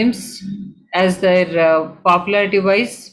names as their popularity wise?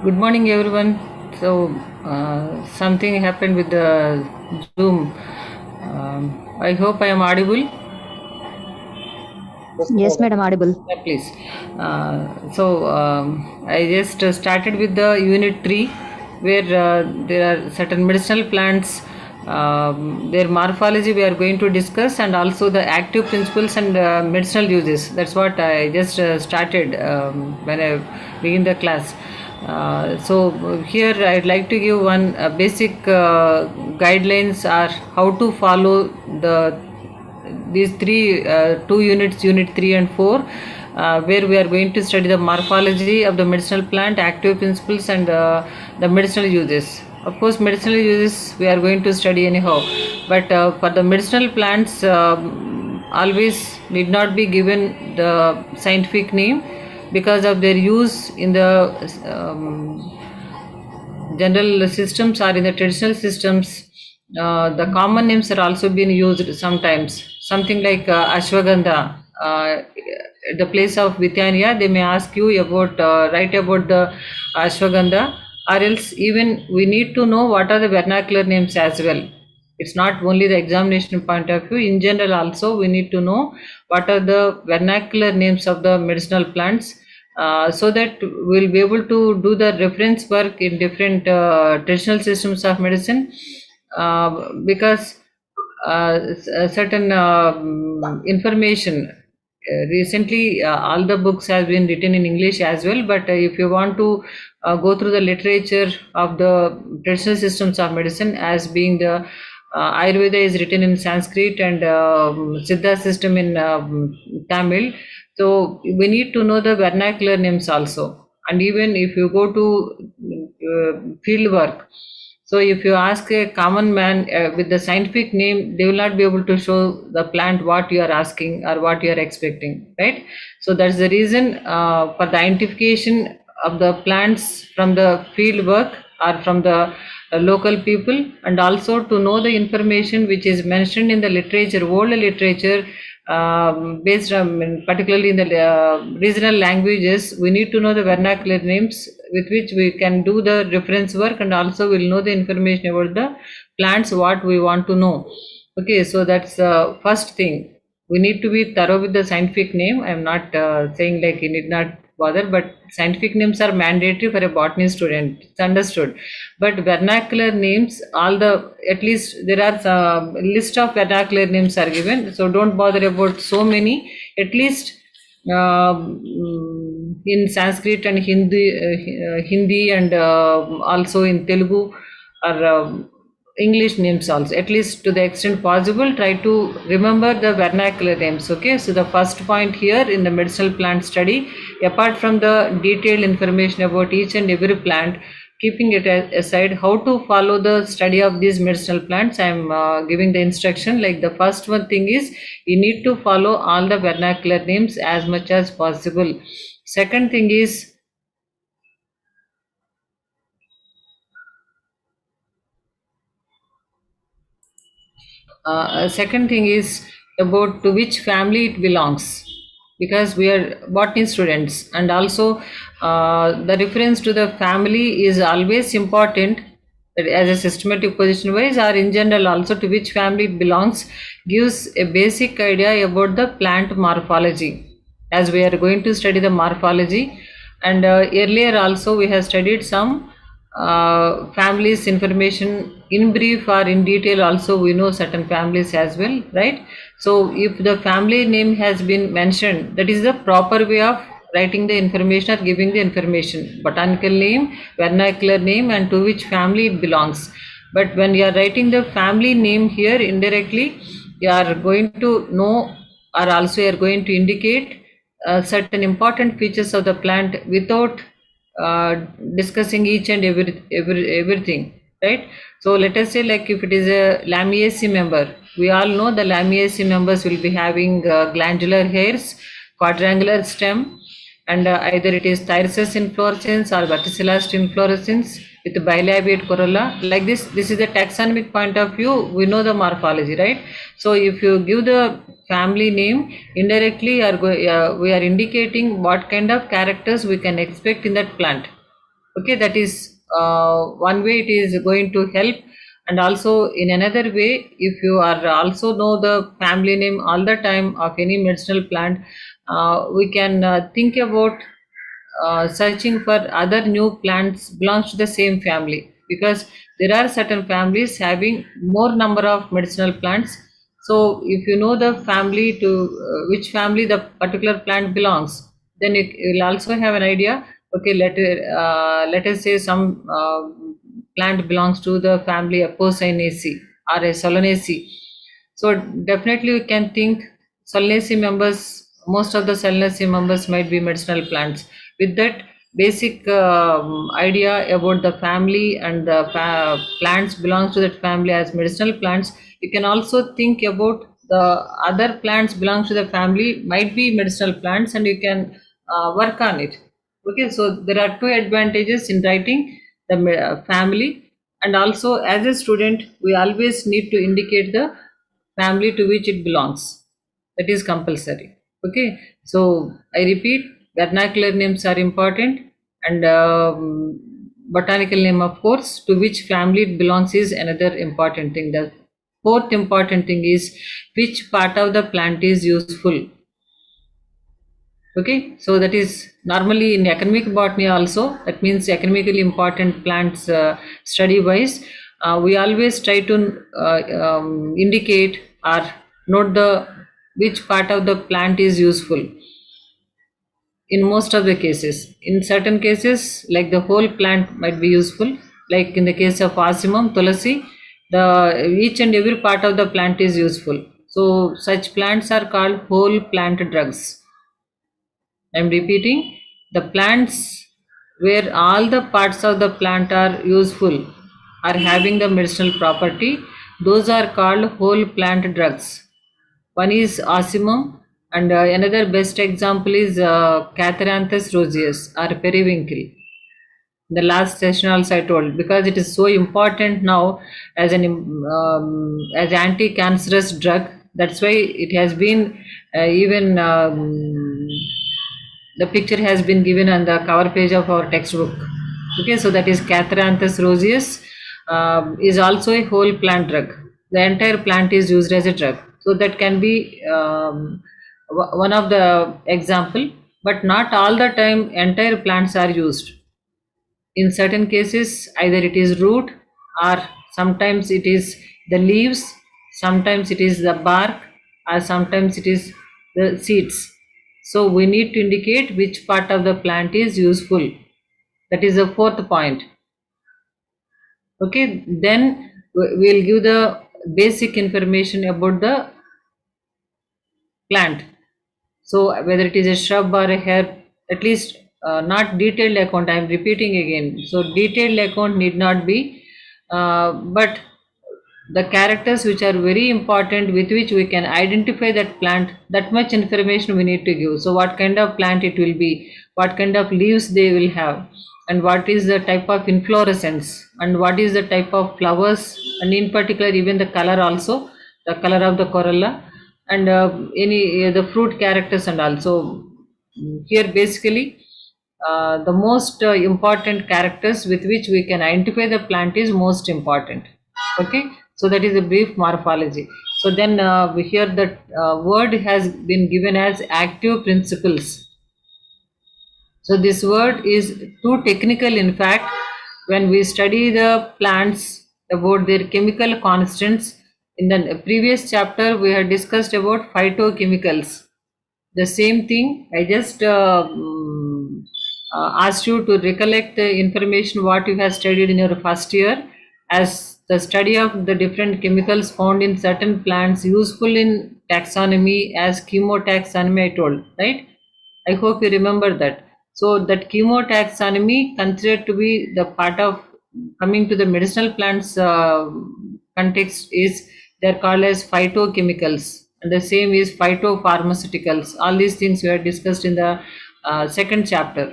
Good morning, everyone. So, something happened with the Zoom. I hope I am audible. Yes, madam, audible. Yeah, please. I just started with the unit 3, where there are certain medicinal plants, their morphology we are going to discuss, and also the active principles and medicinal uses. That's what I just started when I begin the class. Here I'd like to give one basic guidelines are how to follow these two units, unit 3 and 4, where we are going to study the morphology of the medicinal plant, active principles, and the medicinal uses. Of course, medicinal uses we are going to study anyhow, but for the medicinal plants, always need not be given the scientific name because of their use in the general systems or in the traditional systems. The common names are also being used sometimes. Something like ashwagandha. At the place of Vitania, they may ask you about write about the ashwagandha, or else even we need to know what are the vernacular names as well. It's not only the examination point of view. In general, also we need to know what are the vernacular names of the medicinal plants, so that we'll be able to do the reference work in different traditional systems of medicine, because certain information recently, all the books have been written in English as well, but if you want to go through the literature of the traditional systems of medicine, as being the Ayurveda is written in Sanskrit, and Siddha system in Tamil. So we need to know the vernacular names also. And even if you go to field work, so if you ask a common man with the scientific name, they will not be able to show the plant what you are asking or what you are expecting, right? So that's the reason for the identification of the plants from the field work or from the local people, and also to know the information which is mentioned in the literature, old literature, based on, particularly in the regional languages, we need to know the vernacular names with which we can do the reference work, and also we'll know the information about the plants what we want to know. Okay, so that's the first thing. We need to be thorough with the scientific name. I'm not saying like you need not bother, but scientific names are mandatory for a botany student. It's understood. But vernacular names, all the, at least there are some list of vernacular names are given. So don't bother about so many. At least in Sanskrit and Hindi and also in Telugu or English names also. At least to the extent possible, try to remember the vernacular names. Okay, so the first point here in the medicinal plant study, apart from the detailed information about each and every plant, keeping it aside, how to follow the study of these medicinal plants, I am giving the instruction. Like the first one thing is, you need to follow all the vernacular names as much as possible. Second thing is, second thing is about to which family it belongs, because we are botany students, and also the reference to the family is always important, that as a systematic position wise or in general also to which family it belongs gives a basic idea about the plant morphology, as we are going to study the morphology. And earlier also we have studied some families information in brief or in detail. Also we know certain families as well, right? So if the family name has been mentioned, that is the proper way of writing the information or giving the information: botanical name, vernacular name, and to which family it belongs. But when you are writing the family name here, indirectly you are going to know, or also you are going to indicate certain important features of the plant without uh, discussing each and everything, right? So let us say, like if it is a Lamiaceae member, we all know the Lamiaceae members will be having glandular hairs, quadrangular stem, and either it is thyrosis inflorescence or verticillast inflorescence with bilabiate corolla. Like this is the taxonomic point of view. We know the morphology, right? So if you give the family name, indirectly we are indicating what kind of characters we can expect in that plant. Okay, that is one way it is going to help. And also in another way, if you are also know the family name all the time of any medicinal plant, we can think about searching for other new plants belongs to the same family, because there are certain families having more number of medicinal plants. So if you know the family to which family the particular plant belongs, then you will also have an idea. Okay, let us say some plant belongs to the family Apocynaceae or a Solanaceae. So definitely we can think Solanaceae members, most of the Solanaceae members might be medicinal plants. With that basic idea about the family and the plants belongs to that family as medicinal plants, you can also think about the other plants belongs to the family might be medicinal plants, and you can work on it. Okay, so there are two advantages in writing the family, and also as a student we always need to indicate the family to which it belongs. That is compulsory. Okay, so I repeat, vernacular names are important, and botanical name, of course, to which family it belongs is another important thing. The fourth important thing is which part of the plant is useful. Okay, so that is normally in academic botany also, that means academically important plants study wise, we always try to indicate or note the which part of the plant is useful. In most of the cases, in certain cases like the whole plant might be useful, like in the case of Ocimum, Tulasi, the each and every part of the plant is useful. So such plants are called whole plant drugs. I'm repeating, the plants where all the parts of the plant are useful, are having the medicinal property, those are called whole plant drugs. One is Ocimum, and another best example is Catharanthus roseus or periwinkle. The last session also I told, because it is so important now as an as anti-cancerous drug, That's why it has been even the picture has been given on the cover page of our textbook. Okay, so that is Catharanthus roseus, is also a whole plant drug. The entire plant is used as a drug. So that can be one of the example, but not all the time entire plants are used. In certain cases, either it is root, or sometimes it is the leaves, sometimes it is the bark, or sometimes it is the seeds. So we need to indicate which part of the plant is useful. That is the fourth point. Okay, then we'll give the basic information about the plant. So whether it is a shrub or a herb, at least not detailed account, I am repeating again. So detailed account need not be, but the characters which are very important, with which we can identify that plant, that much information we need to give. So what kind of plant it will be, what kind of leaves they will have, and what is the type of inflorescence, and what is the type of flowers, and in particular even the color also, the color of the corolla, and any the fruit characters. And also here basically the most important characters with which we can identify the plant is most important. Okay, so that is a brief morphology. So then here the word has been given as active principles. So this word is too technical. In fact, when we study the plants about their chemical constants, in the previous chapter we had discussed about phytochemicals. The same thing, I just asked you to recollect the information what you have studied in your first year, as the study of the different chemicals found in certain plants useful in taxonomy as chemotaxonomy, I told, right? I hope you remember that. So that chemotaxonomy considered to be the part of coming to the medicinal plants context is they're called as phytochemicals, and the same is phytopharmaceuticals. All these things we have discussed in the second chapter.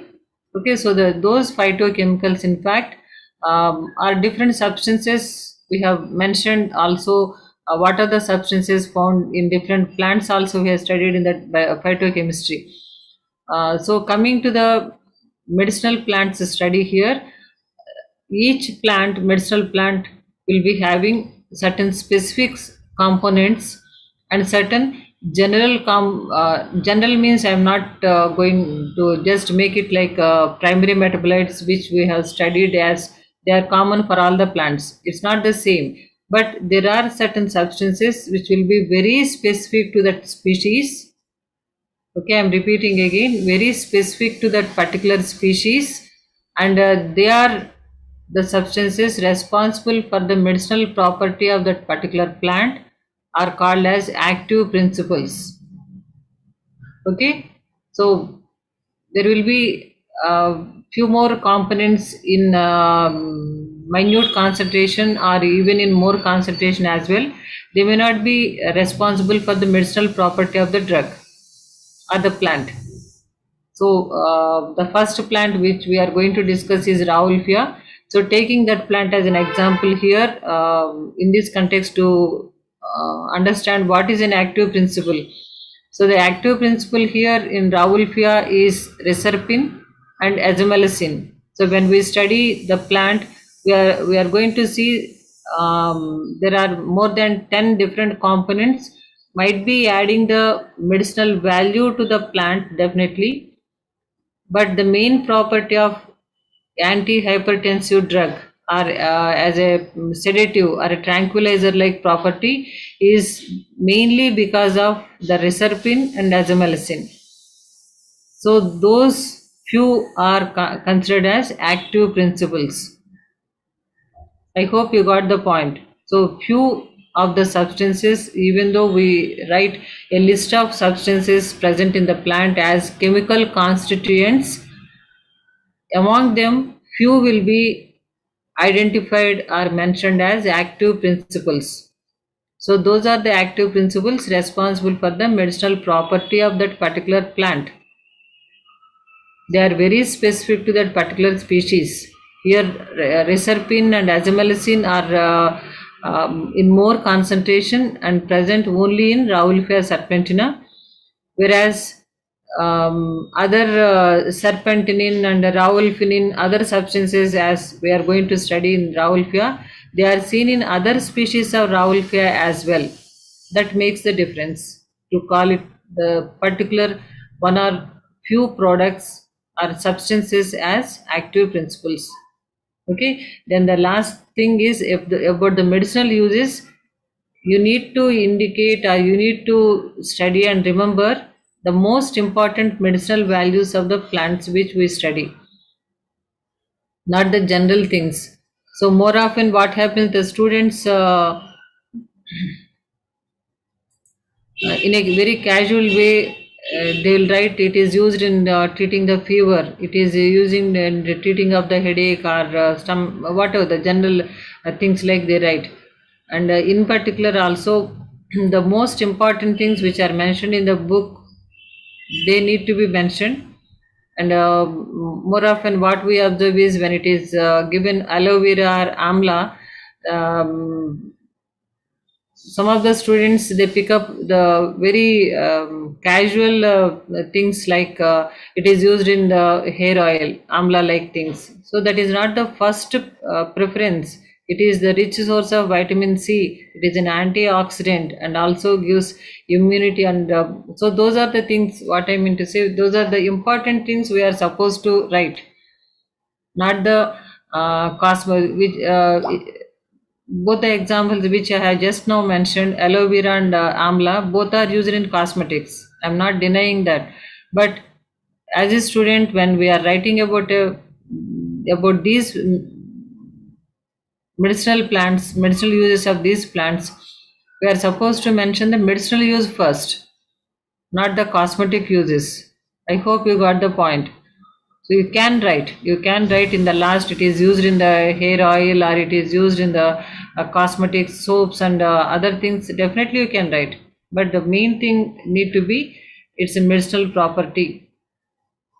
Okay, so those phytochemicals in fact are different substances. We have mentioned also what are the substances found in different plants also we have studied in that phytochemistry. So coming to the medicinal plants study here, each plant, medicinal plant, will be having certain specific components and certain general means I am not going to just make it like primary metabolites which we have studied as they are common for all the plants. It's not the same, but there are certain substances which will be very specific to that species. Okay, I'm repeating again, very specific to that particular species, and they are the substances responsible for the medicinal property of that particular plant are called as active principles. Okay, so there will be few more components in minute concentration or even in more concentration as well. They may not be responsible for the medicinal property of the drug or the plant. So the first plant which we are going to discuss is Rauwolfia. So taking that plant as an example here, in this context to understand what is an active principle. So the active principle here in Rauwolfia is reserpine and azamelacin. So when we study the plant, we are going to see there are more than 10 different components. Might be adding the medicinal value to the plant definitely, but the main property of antihypertensive drug or as a sedative or a tranquilizer like property is mainly because of the reserpine and azamelacin. So those few are considered as active principles. I hope you got the point. So few of the substances, even though we write a list of substances present in the plant as chemical constituents, among them few will be identified or mentioned as active principles. So those are the active principles responsible for the medicinal property of that particular plant. They are very specific to that particular species. Here reserpine and azamelacin are in more concentration and present only in Rauwolfia serpentina, whereas other serpentinin and rauwolfinin, other substances, as we are going to study in Rauwolfia, they are seen in other species of Rauwolfia as well. That makes the difference to call it the particular one or few products or substances as active principles. Okay, then the last thing is about the medicinal uses. You need to indicate, or you need to study and remember the most important medicinal values of the plants which we study, not the general things. So more often what happens, the students in a very casual way, they will write it is used in treating the fever, it is using in the treating of the headache, or some whatever the general things like they write. And in particular also, the most important things which are mentioned in the book, they need to be mentioned. And more often what we observe is when it is given aloe vera or amla, um, some of the students, they pick up the very casual things like it is used in the hair oil, amla like things. So that is not the first preference. It is the rich source of vitamin C, it is an antioxidant and also gives immunity. And so those are the things what I mean to say, those are the important things we are supposed to write, not the cosmo which both the examples which I have just now mentioned, aloe vera and amla, both are used in cosmetics. I'm not denying that. But as a student, when we are writing about these medicinal plants, medicinal uses of these plants, we are supposed to mention the medicinal use first, not the cosmetic uses. I hope you got the point. So you can write in the last, it is used in the hair oil or it is used in the cosmetic soaps and other things. Definitely you can write. But the main thing need to be, it's a medicinal property.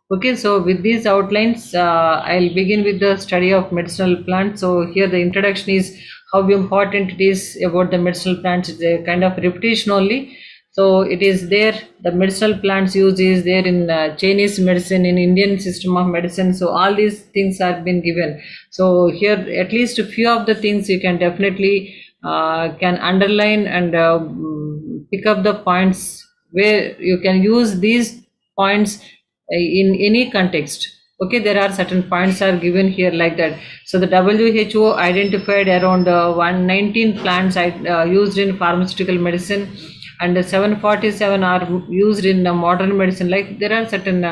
Okay, so with these outlines, I'll begin with the study of medicinal plants. So here the introduction is how important it is about the medicinal plants. It's a kind of repetition only. So it is there, the medicinal plants use is there in Chinese medicine, in Indian system of medicine. So all these things have been given. So here at least a few of the things you can definitely can underline and pick up the points where you can use these points in any context. Okay, there are certain points are given here like that. So the WHO identified around 119 plants used in pharmaceutical medicine, and 747 are used in modern medicine. Like there are certain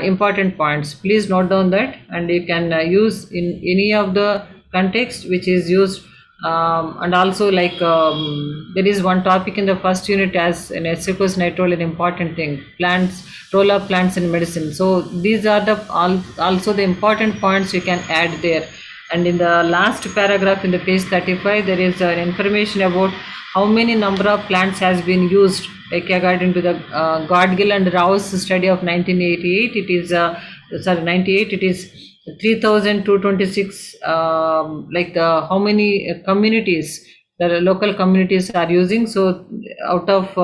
important points, please note down that, and you can use in any of the context which is used. And also like there is one topic in the first unit as an essay question I told, an important thing, plants, role of plants in medicine. So these are the also the important points you can add there. And in the last paragraph in the page 35, there is information about how many number of plants has been used, like according to the Godgill and Rao's study of 1988, it is 98, it is 3,226, like the how many communities, the local communities are using. So out of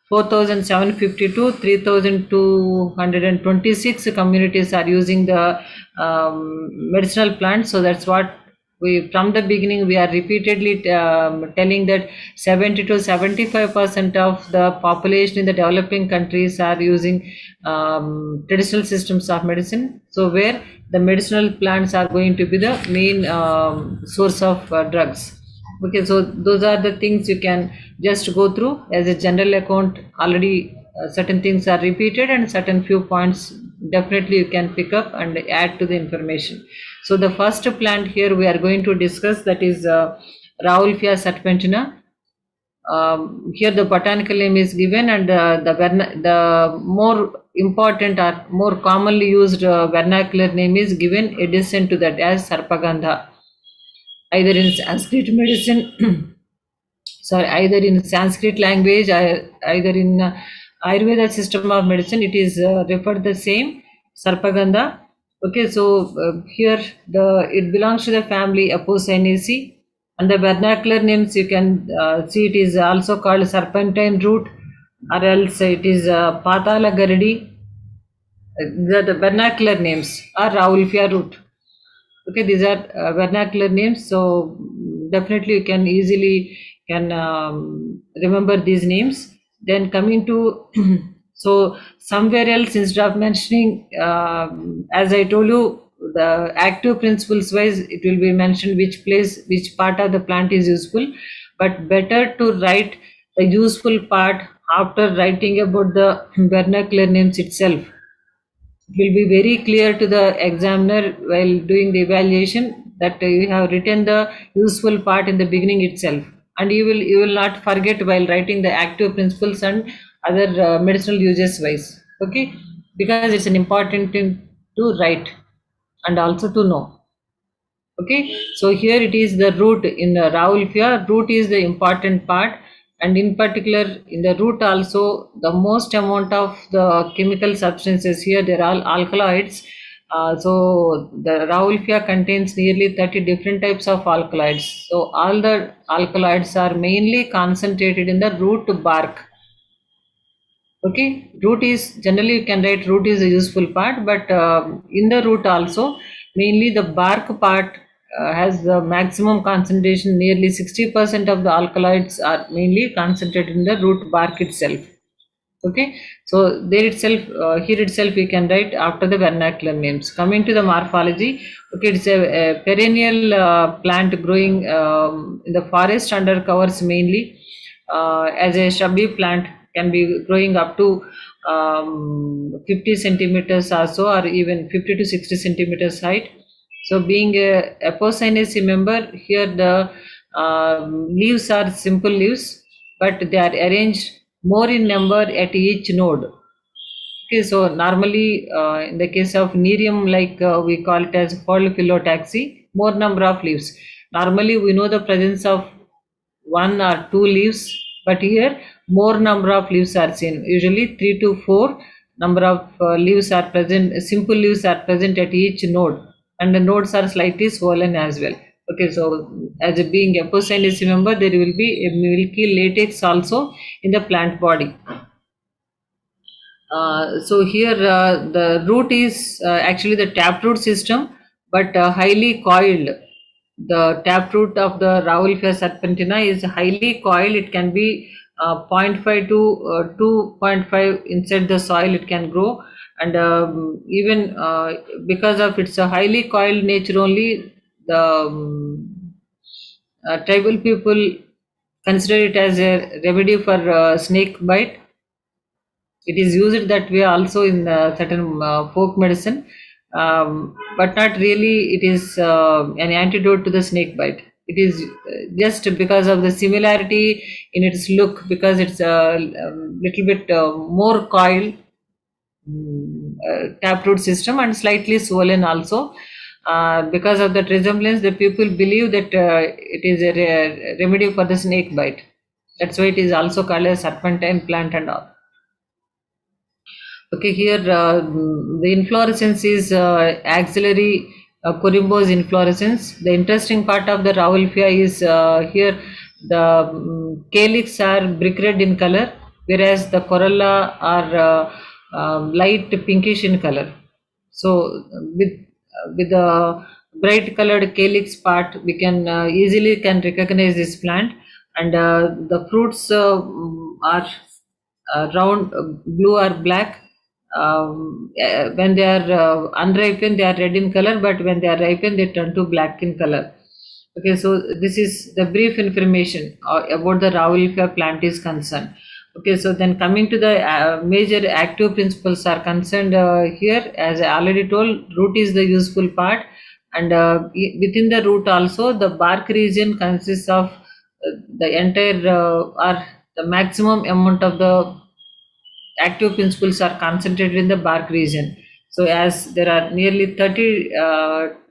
4,752, 3,226 communities are using the medicinal plants. So that's what we, from the beginning we are repeatedly telling that 70 to 75% of the population in the developing countries are using traditional systems of medicine. So where the medicinal plants are going to be the main source of drugs. Okay, so those are the things you can just go through as a general account. Already certain things are repeated and certain few points definitely you can pick up and add to the information. So the first plant here we are going to discuss, that is Rauwolfia serpentina. Here the botanical name is given, and the more important or more commonly used vernacular name is given adjacent to that as Sarpagandha, either in Sanskrit medicine, sorry, either in Sanskrit language or either in Ayurveda system of medicine, it is referred the same Sarpagandha. Okay, so here it belongs to the family Apocynaceae. And the vernacular names you can see it is also called serpentine root, or else it is Patala Gardi. The vernacular names are Raulfia root. Okay, these are vernacular names, so definitely you can easily can remember these names. Then coming to so somewhere else, instead of mentioning as I told you, the active principles wise it will be mentioned which place, which part of the plant is useful, but better to write the useful part after writing about the vernacular names itself. It will be very clear to the examiner while doing the evaluation that you have written the useful part in the beginning itself, and you will not forget while writing the active principles and other medicinal uses wise. Okay, because it's an important thing to write and also to know. Okay, so here it is the root in the Raulfia. Root is the important part, and in particular in the root also the most amount of the chemical substances here they're all alkaloids. So the Raulfia contains nearly 30 different types of alkaloids. So all the alkaloids are mainly concentrated in the root bark. Okay, root is generally you can write root is a useful part, but in the root also mainly the bark part has the maximum concentration. Nearly 60% of the alkaloids are mainly concentrated in the root bark itself. Okay, so there itself, here itself we can write after the vernacular names. Coming to the morphology, okay, it's a perennial plant growing in the forest under covers mainly, as a shrubby plant, can be growing up to 50 centimeters or so, or even 50 to 60 centimeters height. So being a apocynaceae member, here the leaves are simple leaves, but they are arranged more in number at each node. Okay, so normally in the case of nerium, like we call it as polyphyllotaxy, more number of leaves. Normally we know the presence of one or two leaves, but here more number of leaves are seen. Usually 3 to 4 number of leaves are present, simple leaves are present at each node, and the nodes are slightly swollen as well. Okay, so as a being apocynaceae member, there will be a milky latex also in the plant body. So here the root is actually the taproot system, but highly coiled. The taproot of the Raulfia serpentina is highly coiled. It can be zero point 0.5 to 2.5 inside the soil. It can grow, and even because of its highly coiled nature only, the tribal people consider it as a remedy for snake bite. It is used that way also in certain folk medicine, but not really. It is an antidote to the snake bite. It is just because of the similarity in its look, because it's a little bit more coiled taproot system and slightly swollen also. Because of that resemblance, the people believe that it is a remedy for the snake bite. That's why it is also called a serpentine plant and all. Okay, here the inflorescence is axillary corimbose inflorescence. The interesting part of the Raulfia is here the calyx are brick red in color, whereas the corolla are light pinkish in color. So with the bright colored calyx part, we can easily can recognize this plant, and the fruits are round, blue or black. When they are unripened, they are red in color, but when they are ripened, they turn to black in color. Okay, so this is the brief information about the Raulfia plant is concerned. Okay, so then coming to the major active principles are concerned here, as I already told, root is the useful part, and within the root also the bark region consists of the entire or the maximum amount of the active principles are concentrated in the bark region. So as there are nearly 30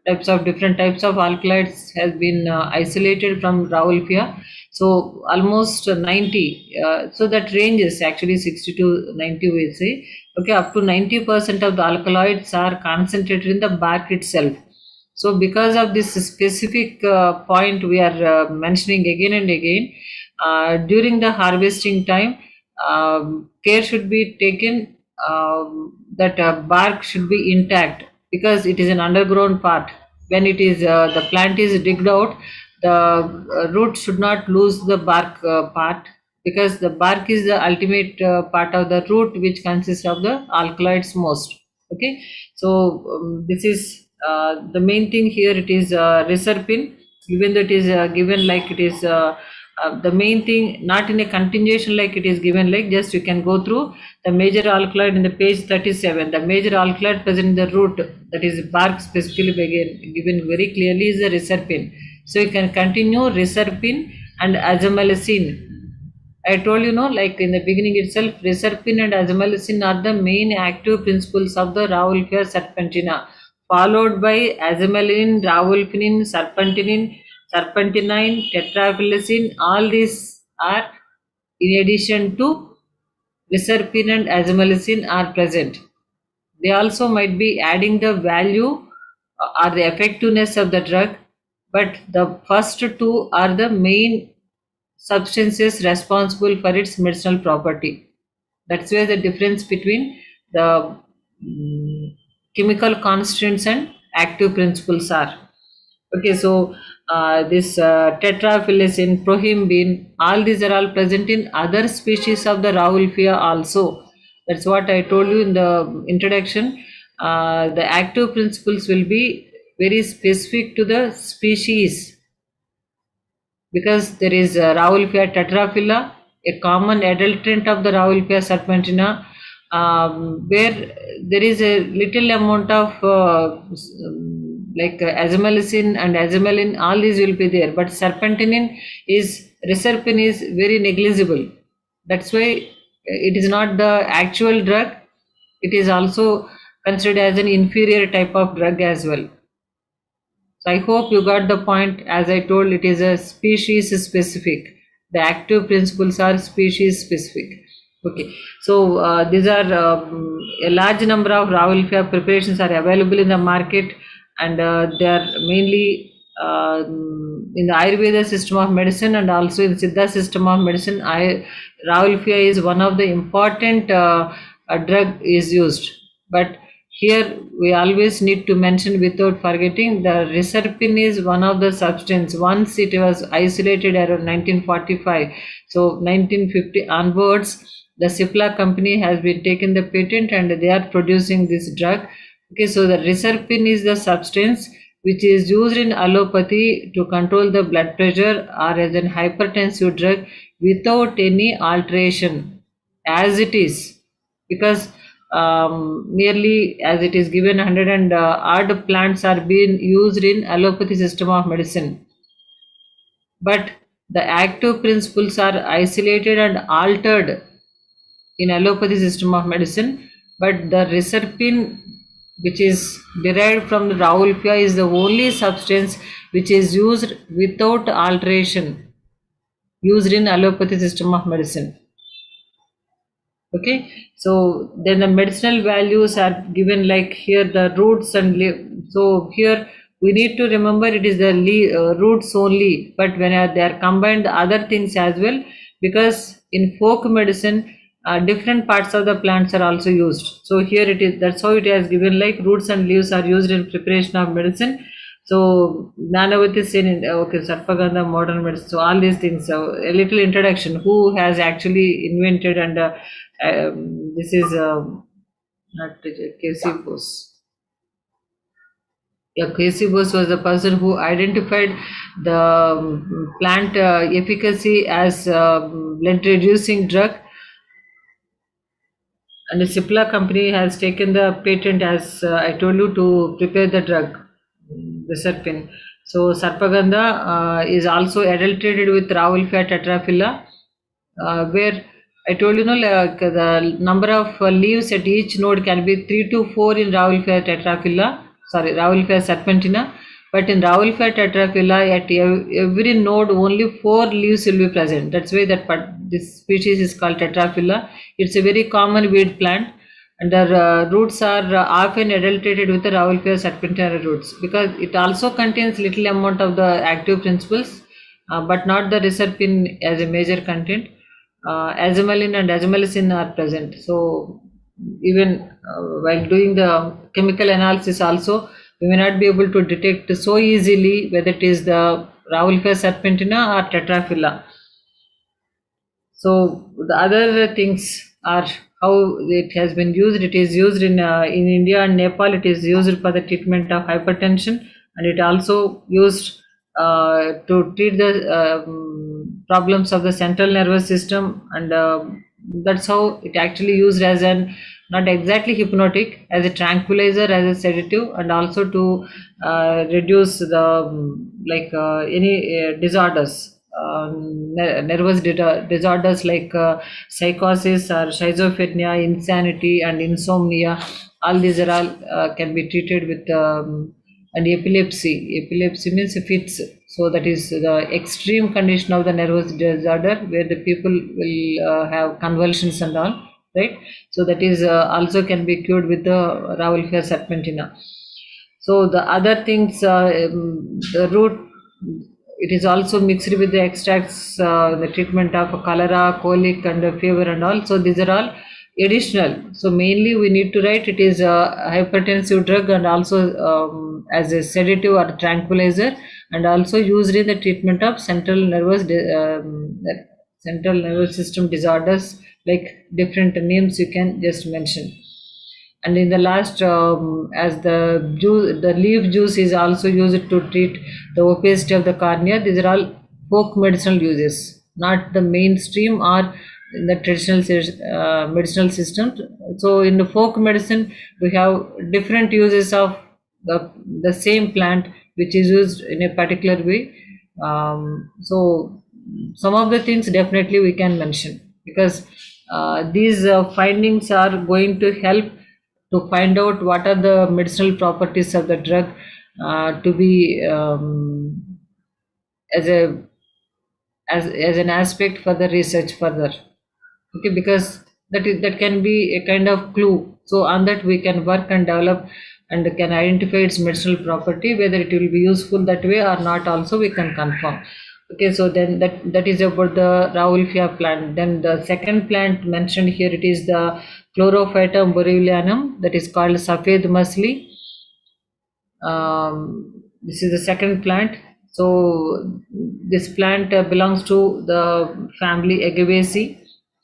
types of different types of alkaloids has been isolated from Raulfia. So almost 90, so that ranges actually 60 to 90 we say. Okay, up to 90% of the alkaloids are concentrated in the bark itself. So because of this specific point we are mentioning again and again, during the harvesting time, care should be taken that bark should be intact, because it is an underground part. When it is the plant is digged out, the root should not lose the bark part, because the bark is the ultimate part of the root, which consists of the alkaloids most. Okay, so this is the main thing here. It is reserpine, given that is given like it is the main thing, not in a continuation like it is given, like just you can go through the major alkaloid in the page 37. The major alkaloid present in the root, that is bark specifically given very clearly, is the reserpine. So you can continue reserpine and azamelacine. I told you, no, like in the beginning itself, reserpine and azamelacin are the main active principles of the Rauwolfia serpentina, followed by azamelin, rauwolfinin, serpentinine, tetrafilacin. All these are in addition to reserpine and azamelacin are present. They also might be adding the value or the effectiveness of the drug, but the first two are the main substances responsible for its medicinal property. That's where the difference between the chemical constants and active principles are. Okay, so this tetrafilacin, prohimbine, all these are all present in other species of the Rauwolfia also. That's what I told you in the introduction. The active principles will be very specific to the species, because there is Rauwolfia tetraphylla, a common adulterant of the Rauwolfia serpentina, where there is a little amount of like azamelacin and azamelin, all these will be there, but serpentinin is reserpine is very negligible. That's why it is not the actual drug. It is also considered as an inferior type of drug as well. So I hope you got the point. As I told, it is a species specific. The active principles are species specific. Okay, so these are a large number of Rauwolfia preparations are available in the market, and they are mainly in the Ayurveda system of medicine and also in Siddha system of medicine. Rauwolfia is one of the important drug is used, but here we always need to mention without forgetting the reserpine is one of the substance. Once it was isolated around 1945, so 1950 onwards, the Cipla company has been taken the patent and they are producing this drug. Okay, so the reserpine is the substance which is used in allopathy to control the blood pressure or as an hypertensive drug without any alteration, as it is, because nearly as it is given 100 and odd plants are being used in allopathy system of medicine, but the active principles are isolated and altered in allopathy system of medicine, but the reserpine which is derived from the Rauwolfia is the only substance which is used without alteration, used in allopathy system of medicine. Okay, so then the medicinal values are given, like here the roots and so here we need to remember it is the roots only, but when they are combined the other things as well, because in folk medicine different parts of the plants are also used. So here it is, that's how it has given, like roots and leaves are used in preparation of medicine. So Nanavati Sen, okay, Sarpagandha, modern medicine. So all these things. So a little introduction. Who has actually invented and this is not Casey Bose. Yeah, Casey Bose was the person who identified the plant efficacy as blood reducing drug, and the Cipla company has taken the patent, as I told you, to prepare the drug, reserpine. So Sarpagandha is also adulterated with Rauwolfia tetraphylla, where I told you, like the number of leaves at each node can be 3 to 4 in Rauwolfia tetraphylla, Rauwolfia serpentina, but in Rauwolfia tetraphylla at every node only 4 leaves will be present. That's why this species is called tetraphylla. It's a very common weed plant. and the roots are often adulterated with the Raoulfare serpentine roots because it also contains little amount of the active principles, but not the reserpine as a major content. Azamelin and azamelicin are present. So even while doing the chemical analysis also, we may not be able to detect so easily whether it is the Raoulfare serpentina or tetraphylla. So the other things are how it has been used. It is used in India and Nepal. It is used for the treatment of hypertension, and it also used to treat the problems of the central nervous system. And that's how it actually used as an not exactly hypnotic, as a tranquilizer, as a sedative, and also to reduce the any disorders, nervous disorders like psychosis or schizophrenia, insanity, and insomnia. All these are all can be treated with and epilepsy. Epilepsy means fits. So that is the extreme condition of the nervous disorder where the people will have convulsions and all, right? So that is also can be cured with the Raoulfare serpentina. So the other things, the root, it is also mixed with the extracts, the treatment of cholera, colic, and fever and all. So these are all additional. So mainly we need to write it is a hypertensive drug and also as a sedative or tranquilizer, and also used in the treatment of central nervous system disorders, like different names you can just mention. And in the last, as the leaf juice is also used to treat the opacity of the cornea. These are all folk medicinal uses, not the mainstream or in the traditional medicinal system. So in the folk medicine we have different uses of the same plant which is used in a particular way. So some of the things definitely we can mention because these findings are going to help to find out what are the medicinal properties of the drug, to be as a as an aspect for the research further. Okay, because that can be a kind of clue. So on that we can work and develop and can identify its medicinal property, whether it will be useful that way or not also we can confirm. Okay, so then that is about the Raoulfia plant. Then the second plant mentioned here, it is the Chlorophytum borealianum, that is called Safed Masli. This is the second plant. So this plant belongs to the family Agabaceae.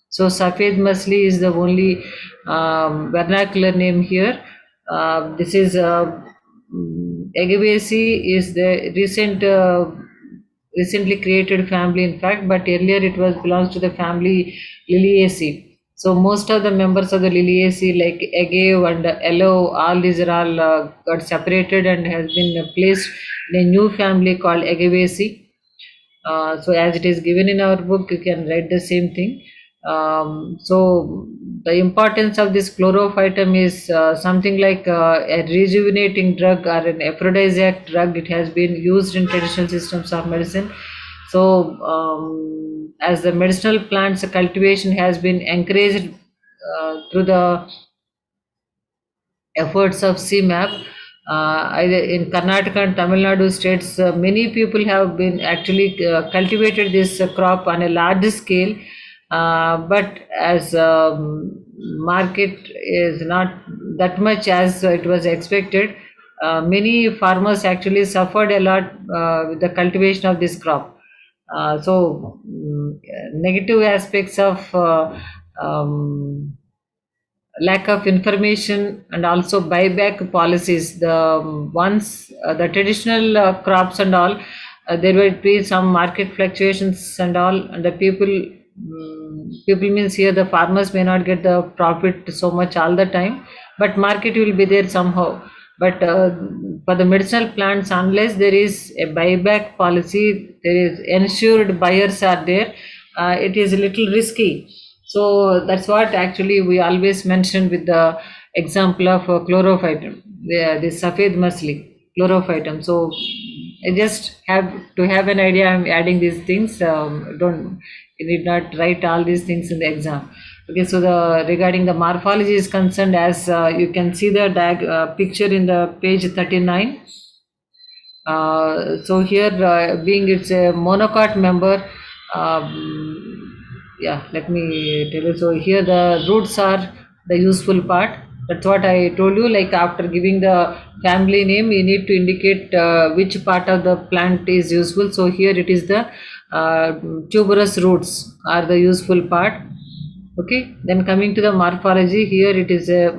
So Safed Masli is the only vernacular name here. This is Agabaceae is the recently created family, in fact, but earlier it was belongs to the family Liliaceae. So most of the members of the Liliaceae like agave and aloe, all these are all got separated and has been placed in a new family called Agabaceae. So as it is given in our book, you can write the same thing. So the importance of this chlorophytum is something like a rejuvenating drug or an aphrodisiac drug. It has been used in traditional systems of medicine. So as the medicinal plants cultivation has been encouraged through the efforts of CMAP. Either in Karnataka and Tamil Nadu states, many people have been actually cultivated this crop on a large scale, but as market is not that much as it was expected, many farmers actually suffered a lot with the cultivation of this crop. So negative aspects of lack of information and also buyback policies. The once the traditional crops and all, there will be some market fluctuations and all, and the people means here the farmers may not get the profit so much all the time, but market will be there somehow. But for the medicinal plants, unless there is a buyback policy, there is ensured buyers are there, it is a little risky. So that's what actually we always mention with the example of chlorophytum, the Safed Masli, chlorophytum. So I just have to have an idea. I'm adding these things. Don't You need not write all these things in the exam. Okay, so the regarding the morphology is concerned, as you can see the picture in the page 39. So here, being it's a monocot member, yeah, let me tell you. So here the roots are the useful part. That's what I told you. Like after giving the family name, you need to indicate which part of the plant is useful. So here it is the tuberous roots are the useful part. Okay, then coming to the morphology, here it is a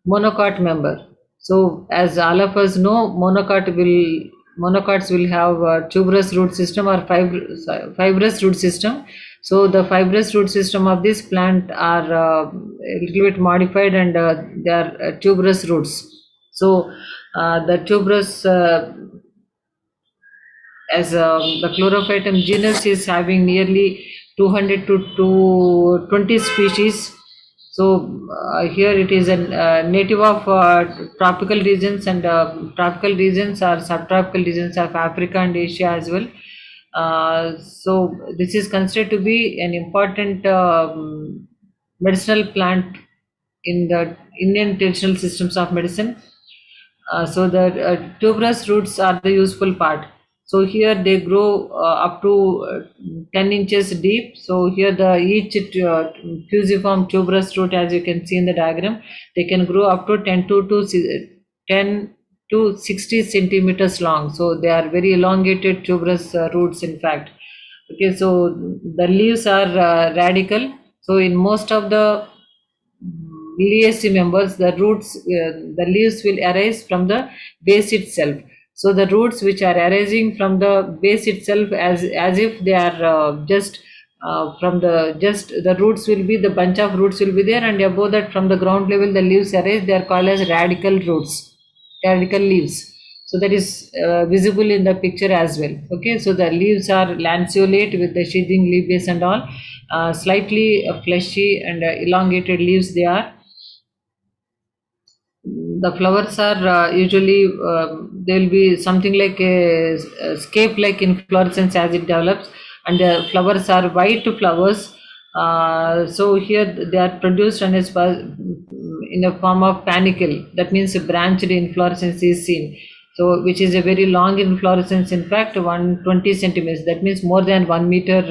monocot member. So as all of us know, monocots will have a tuberous root system or fibrous root system. So the fibrous root system of this plant are a little bit modified, and they are tuberous roots. So the tuberous, as the chlorophytum genus is having nearly 200 to 220 species. So here it is a native of tropical regions, and tropical regions or subtropical regions of Africa and Asia as well. So this is considered to be an important medicinal plant in the Indian traditional systems of medicine. So the tuberous roots are the useful part. So here they grow up to 10 inches deep. So here the each fusiform tuberous root, as you can see in the diagram, they can grow up to 10 to 60 centimeters long. So they are very elongated tuberous roots, in fact. Okay, so the leaves are radical. So in most of the liliaceae members, the leaves will arise from the base itself. So the roots which are arising from the base itself, as if they are just from the just the roots will be, the bunch of roots will be there, and above that from the ground level the leaves arise. They are called as radical roots, radical leaves. So that is visible in the picture as well. Okay, so the leaves are lanceolate with the sheathing leaf base and all, slightly fleshy and elongated leaves they are. The flowers are usually there will be something like a scape like inflorescence as it develops, and the flowers are white flowers. So here they are produced and in a form of panicle. That means a branched inflorescence is seen. So which is a very long inflorescence, in fact 120 centimeters. That means more than 1 meter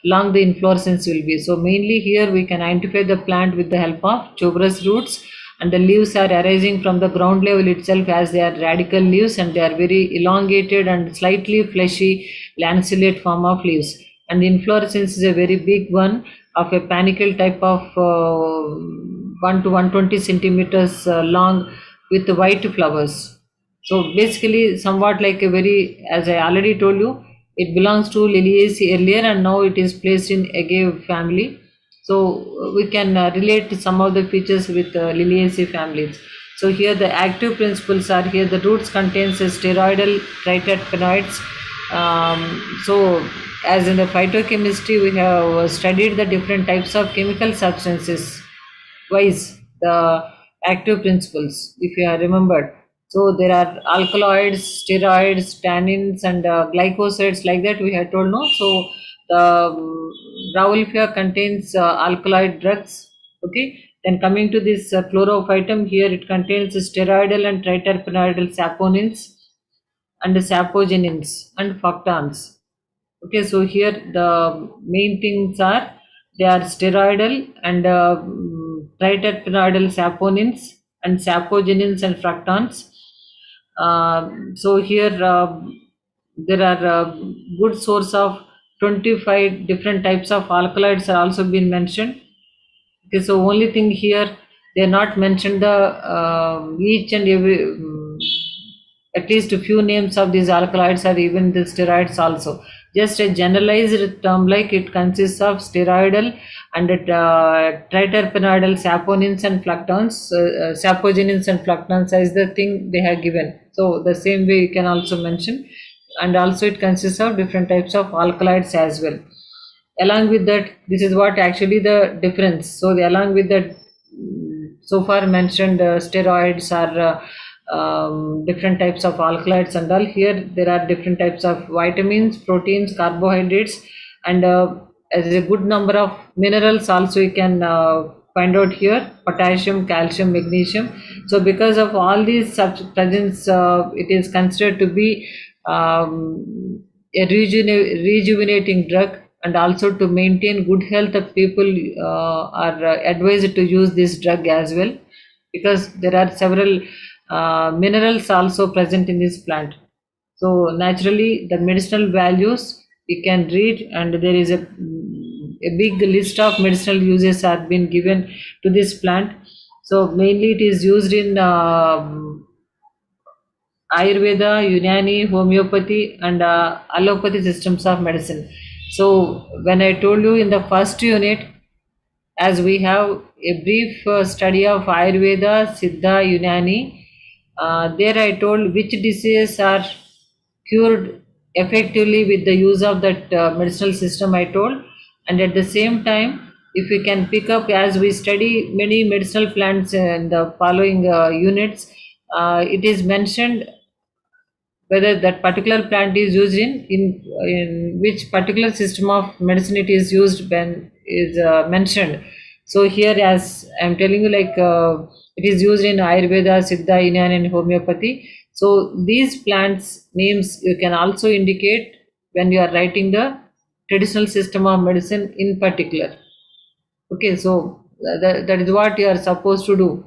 long the inflorescence will be. So mainly here we can identify the plant with the help of tuberous roots, and the leaves are arising from the ground level itself, as they are radical leaves, and they are very elongated and slightly fleshy lanceolate form of leaves. And the inflorescence is a very big one of a panicle type of 1 to 120 centimeters long, with white flowers. So basically somewhat like a very, as I already told you, it belongs to Liliaceae earlier, and now it is placed in agave family. So we can relate some of the features with Liliaceae families. So here the active principles are here. The roots contains steroidal triterpenoids. So as in the phytochemistry, we have studied the different types of chemical substances wise, the active principles, if you have remembered. So there are alkaloids, steroids, tannins, and glycosides, like that we have told, no. So the Rauwolfia contains alkaloid drugs. Okay, then coming to this chlorophytum, here it contains steroidal and triterpenoidal saponins and sapogenins and fructans. Okay, so here the main things are, they are steroidal and triterpenoidal saponins and sapogenins and fructans. So here there are good source of 25 different types of alkaloids are also been mentioned. Okay, so only thing here, they are not mentioned the each and every at least a few names of these alkaloids or even the steroids also. Just a generalized term, like it consists of steroidal and triterpenoidal saponins and fructans, sapogenins and fructans is the thing they have given. So the same way you can also mention, and also it consists of different types of alkaloids as well. Along with that, this is what actually the difference. So along with that, so far mentioned steroids are different types of alkaloids and all. Here there are different types of vitamins, proteins, carbohydrates, and as a good number of minerals also you can find out here: potassium, calcium, magnesium. So because of all these presence, it is considered to be a rejuvenating drug, and also to maintain good health of people are advised to use this drug as well, because there are several minerals also present in this plant. So naturally the medicinal values you can read, and there is a big list of medicinal uses are been given to this plant. So mainly it is used in Ayurveda, Unani, homeopathy, and allopathy systems of medicine. So when I told you in the first unit, as we have a brief study of Ayurveda, Siddha, Unani, there I told which diseases are cured effectively with the use of that medicinal system I told. And at the same time, if we can pick up, as we study many medicinal plants in the following units, it is mentioned whether that particular plant is used in which particular system of medicine it is used when is mentioned. So here, as I'm telling you, like it is used in Ayurveda, Siddha, Indian, and homeopathy. So these plants names you can also indicate when you are writing the traditional system of medicine in particular. Okay, so that is what you are supposed to do.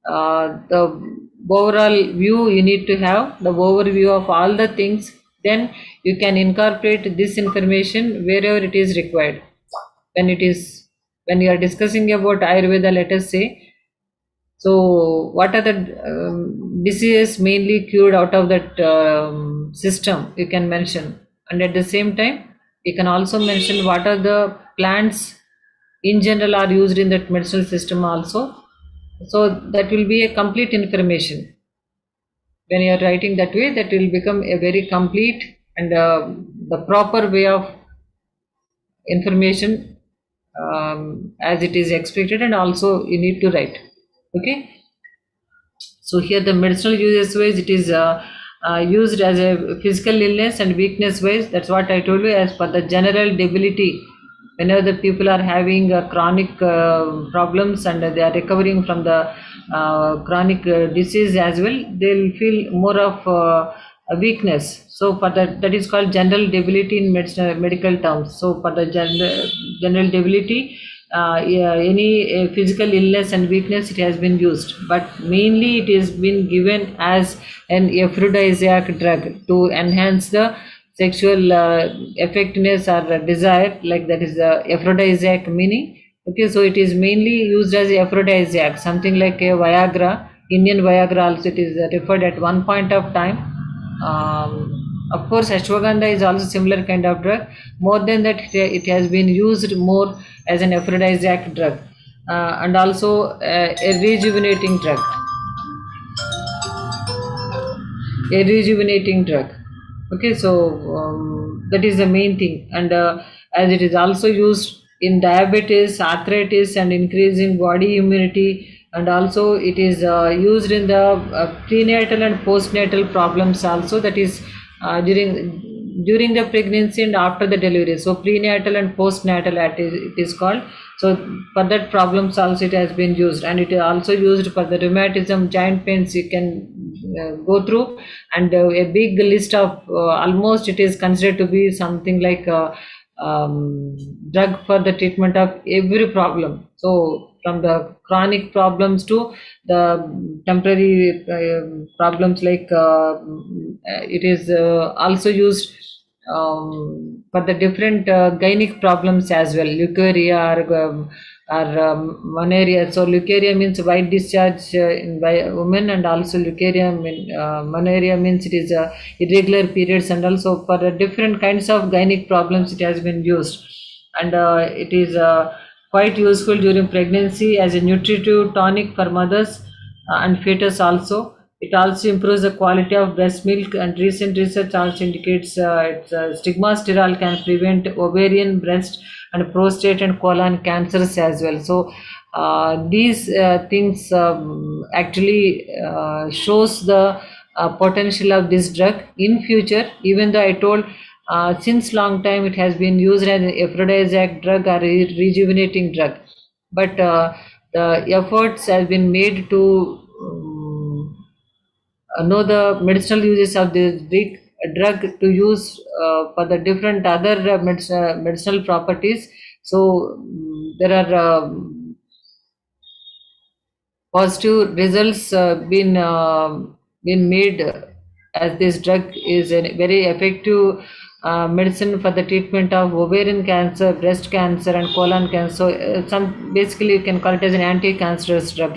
The overall view you need to have the overview of all the things, then you can incorporate this information wherever it is required. When it is, when you are discussing about Ayurveda, let us say, so what are the diseases mainly cured out of that system you can mention. And at the same time you can also mention what are the plants in general are used in that medicinal system also. So that will be a complete information. When you are writing that way, that will become a very complete and the proper way of information, as it is expected, and also you need to write. Okay. So here the medicinal uses wise, it is used as a physical illness and weakness wise. That's what I told you. As per the general debility, whenever the people are having chronic problems and they are recovering from the chronic disease as well, they'll feel more of a weakness. So for that is called general debility in medical terms. So for the general debility, yeah, any physical illness and weakness, it has been used, but mainly it has been given as an aphrodisiac drug to enhance the sexual effectiveness or desire, like that is the aphrodisiac meaning. Okay, so it is mainly used as aphrodisiac, something like a Viagra. Indian Viagra also it is referred at one point of time. Of course, ashwagandha is also similar kind of drug. More than that, it has been used more as an aphrodisiac drug, and also a rejuvenating drug. A rejuvenating drug. Okay, so that is the main thing, and as it is also used in diabetes, arthritis, and increasing body immunity, and also it is used in the prenatal and postnatal problems also. That is during the pregnancy and after the delivery. So prenatal and postnatal it is called. So for that problems also it has been used, and it is also used for the rheumatism, joint pains you can go through, and a big list of almost it is considered to be something like drug for the treatment of every problem. So from the chronic problems to the temporary problems, like it is also used for the different gynec problems as well, leukorrhea or malaria. So leukorrhea means white discharge in by women, and also malaria means it is irregular periods, and also for the different kinds of gynec problems it has been used. And it is quite useful during pregnancy as a nutritive tonic for mothers and fetus also. It also improves the quality of breast milk, and recent research also indicates stigmasterol can prevent ovarian, breast, and prostate and colon cancers as well. So these things actually shows the potential of this drug in future. Even though I told Since long time it has been used as an aphrodisiac drug or a rejuvenating drug, but the efforts have been made to know the medicinal uses of this drug to use for the different other medicinal properties. So there are positive results been made, as this drug is a very effective medicine for the treatment of ovarian cancer, breast cancer, and colon cancer. So, some basically you can call it as an anti-cancerous drug.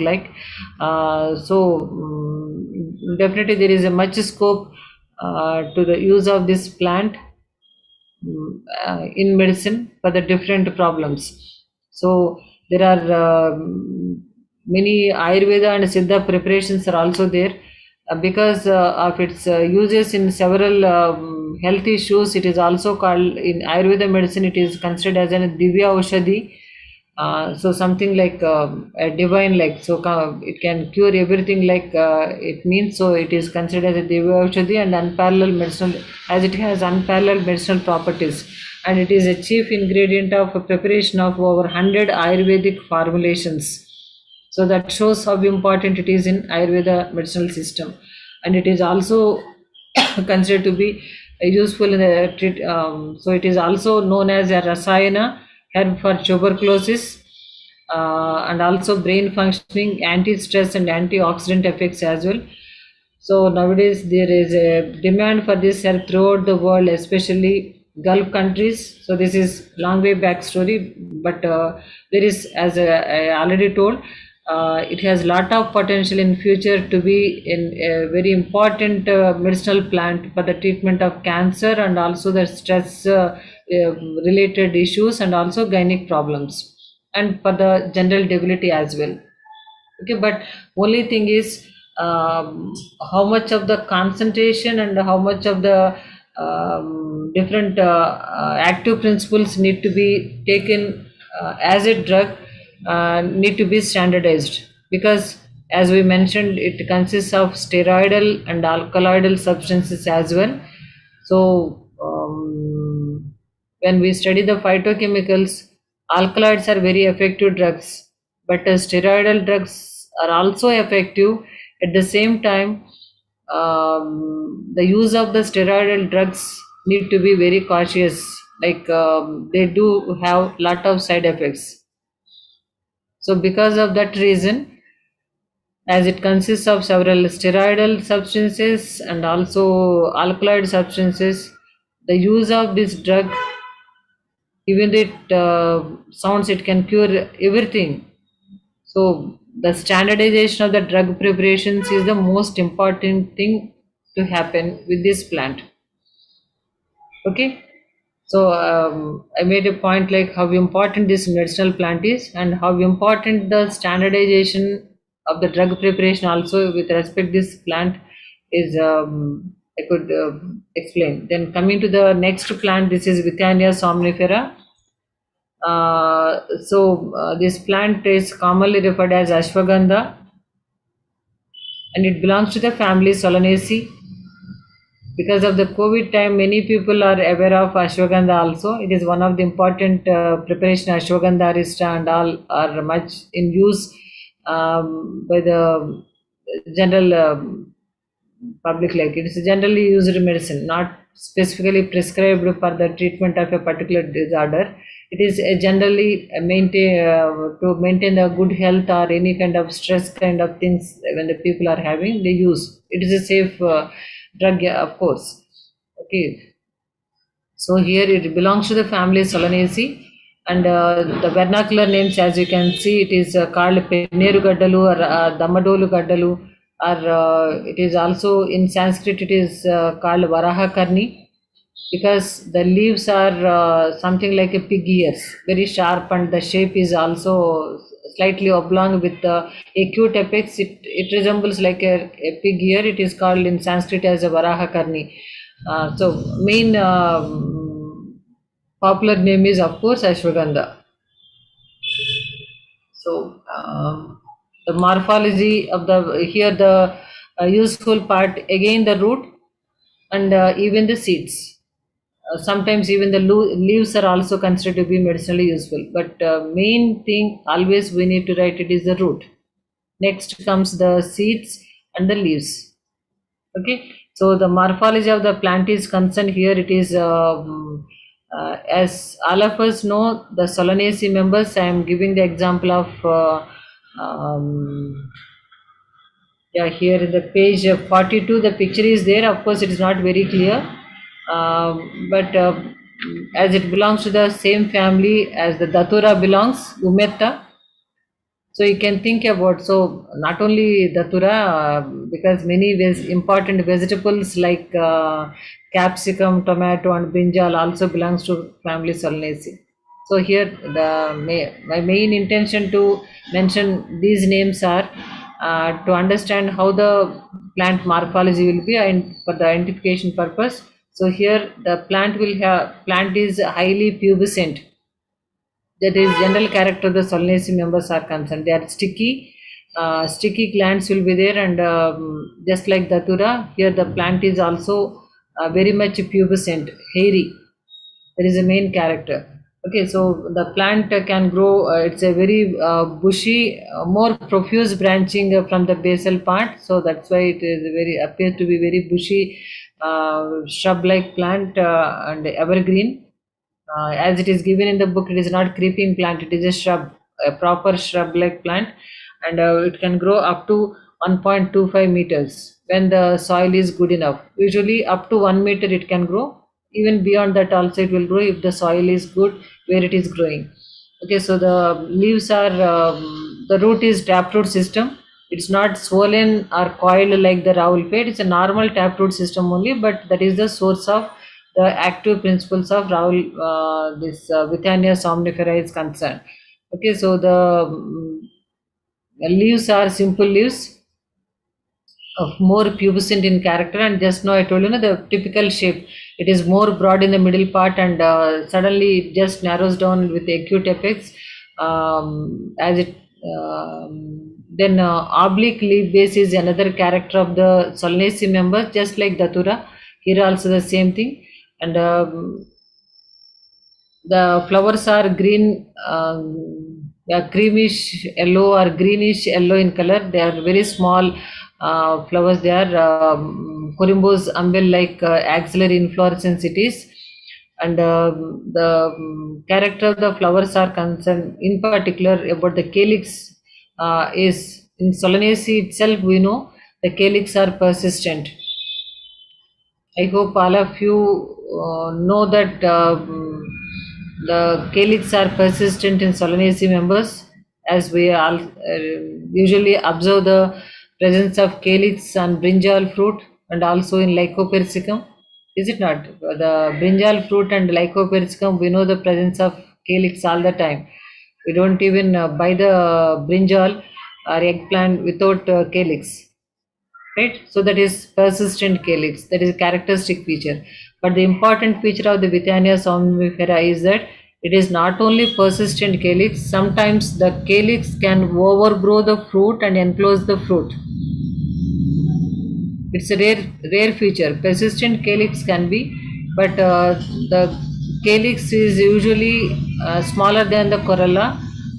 Definitely there is a much scope to the use of this plant in medicine for the different problems. So there are many Ayurveda and Siddha preparations are also there, because of its uses in several health issues. It is also called in Ayurveda medicine. It is considered as a Divya Aushadhi. So something like a divine, it can cure everything, it means. So it is considered as a Divya Aushadhi and unparalleled medicinal, as it has unparalleled medicinal properties, and it is a chief ingredient of a preparation of over 100 Ayurvedic formulations. So that shows how important it is in Ayurveda medicinal system, and it is also considered to be useful in the treat. So it is also known as a rasayana herb for tuberculosis, and also brain functioning, anti-stress and antioxidant effects as well. So nowadays there is a demand for this herb throughout the world, especially Gulf countries. So this is long way back story, but there is, as I already told, it has lot of potential in future to be in a very important medicinal plant for the treatment of cancer and also the stress related issues, and also gynec problems, and for the general debility as well. Okay, but only thing is, how much of the concentration and how much of the different active principles need to be taken as a drug, need to be standardized, because as we mentioned, it consists of steroidal and alkaloidal substances as well. So when we study the phytochemicals, alkaloids are very effective drugs, but steroidal drugs are also effective. At the same time, the use of the steroidal drugs need to be very cautious. They do have lot of side effects. So because of that reason, as it consists of several steroidal substances and also alkaloid substances, the use of this drug, even though it sounds it can cure everything, so the standardization of the drug preparations is the most important thing to happen with this plant. Okay, so I made a point like how important this medicinal plant is, and how important the standardization of the drug preparation also with respect this plant is. I could explain. Then coming to the next plant, this is Withania somnifera. This plant is commonly referred as ashwagandha, and it belongs to the family Solanaceae. Because of the COVID time, many people are aware of ashwagandha also. It is one of the important preparation. Ashwagandha, arista and all are much in use by the general public. Like, it is generally used in medicine, not specifically prescribed for the treatment of a particular disorder. It is generally to maintain the good health or any kind of stress kind of things when the people are having, they use. It is a safe drug, yeah, of course. Okay, so here it belongs to the family Solanaceae, and the vernacular names, as you can see, it is called Penneru Gaddalu or Damadolu Gaddalu, or it is also in Sanskrit it is called Varaha Karni, because the leaves are something like a pig ears, very sharp, and the shape is also slightly oblong with acute apex. It resembles like a pig ear. It is called in Sanskrit as a Varaha Karni. So main popular name is of course Ashwagandha. So the morphology of the here the useful part, again the root and even the seeds. Sometimes even the leaves are also considered to be medicinally useful. But main thing always we need to write it is the root. Next comes the seeds and the leaves. Okay, so the morphology of the plant is concerned here. It is as all of us know, the Solanaceae members. I am giving the example of yeah, here in the page 42. The picture is there. Of course, it is not very clear, but as it belongs to the same family as the Datura belongs, Umetta. So you can think about, so not only datura, because many important vegetables like capsicum, tomato, and brinjal also belongs to family Solanaceae. So here my main intention to mention these names are to understand how the plant morphology will be and for the identification purpose. So here the plant is highly pubescent. That is general character of the Solanaceae members are concerned. They are sticky. Sticky glands will be there, and just like Datura, here the plant is also very much pubescent, hairy. That is the main character. Okay, so the plant can grow. It's a very bushy, more profuse branching from the basal part. So that's why it is very appears to be very bushy, shrub-like plant and evergreen. As it is given in the book, it is not creeping plant, it is a shrub, a proper shrub like plant, and it can grow up to 1.25 meters when the soil is good enough. Usually up to 1 meter it can grow. Even beyond that also it will grow if the soil is good where it is growing. Okay, so the leaves are the root is taproot system. It's not swollen or coiled like the Raoul-Pate. It's a normal taproot system only, but that is the source of the active principles of this Withania somnifera is concerned. Okay, so the leaves are simple leaves of more pubescent in character, and just now I told you, the typical shape. It is more broad in the middle part, and suddenly it just narrows down with acute apex. As it then oblique leaf base is another character of the Solanaceae members, just like Datura. Here also the same thing, and the flowers are green, yeah, creamish yellow or greenish yellow in color. They are very small flowers. They are Corimbos umbel like axillary inflorescence it is. And the character of the flowers are concerned in particular about the calyx is in Solanaceae itself. We know the calyx are persistent. I hope all of you know that the calyx are persistent in Solanaceae members, as we all usually observe the presence of calyx on brinjal fruit and also in Lycopersicum. Is it not? The brinjal fruit and Lycopersicum, we know the presence of calyx all the time. We don't even buy the brinjal or eggplant without calyx, right? So that is persistent calyx. That is a characteristic feature. But the important feature of the Withania somnifera is that it is not only persistent calyx. Sometimes the calyx can overgrow the fruit and enclose the fruit. It's a rare feature. Persistent calyx can be, but the calyx is usually smaller than the corolla,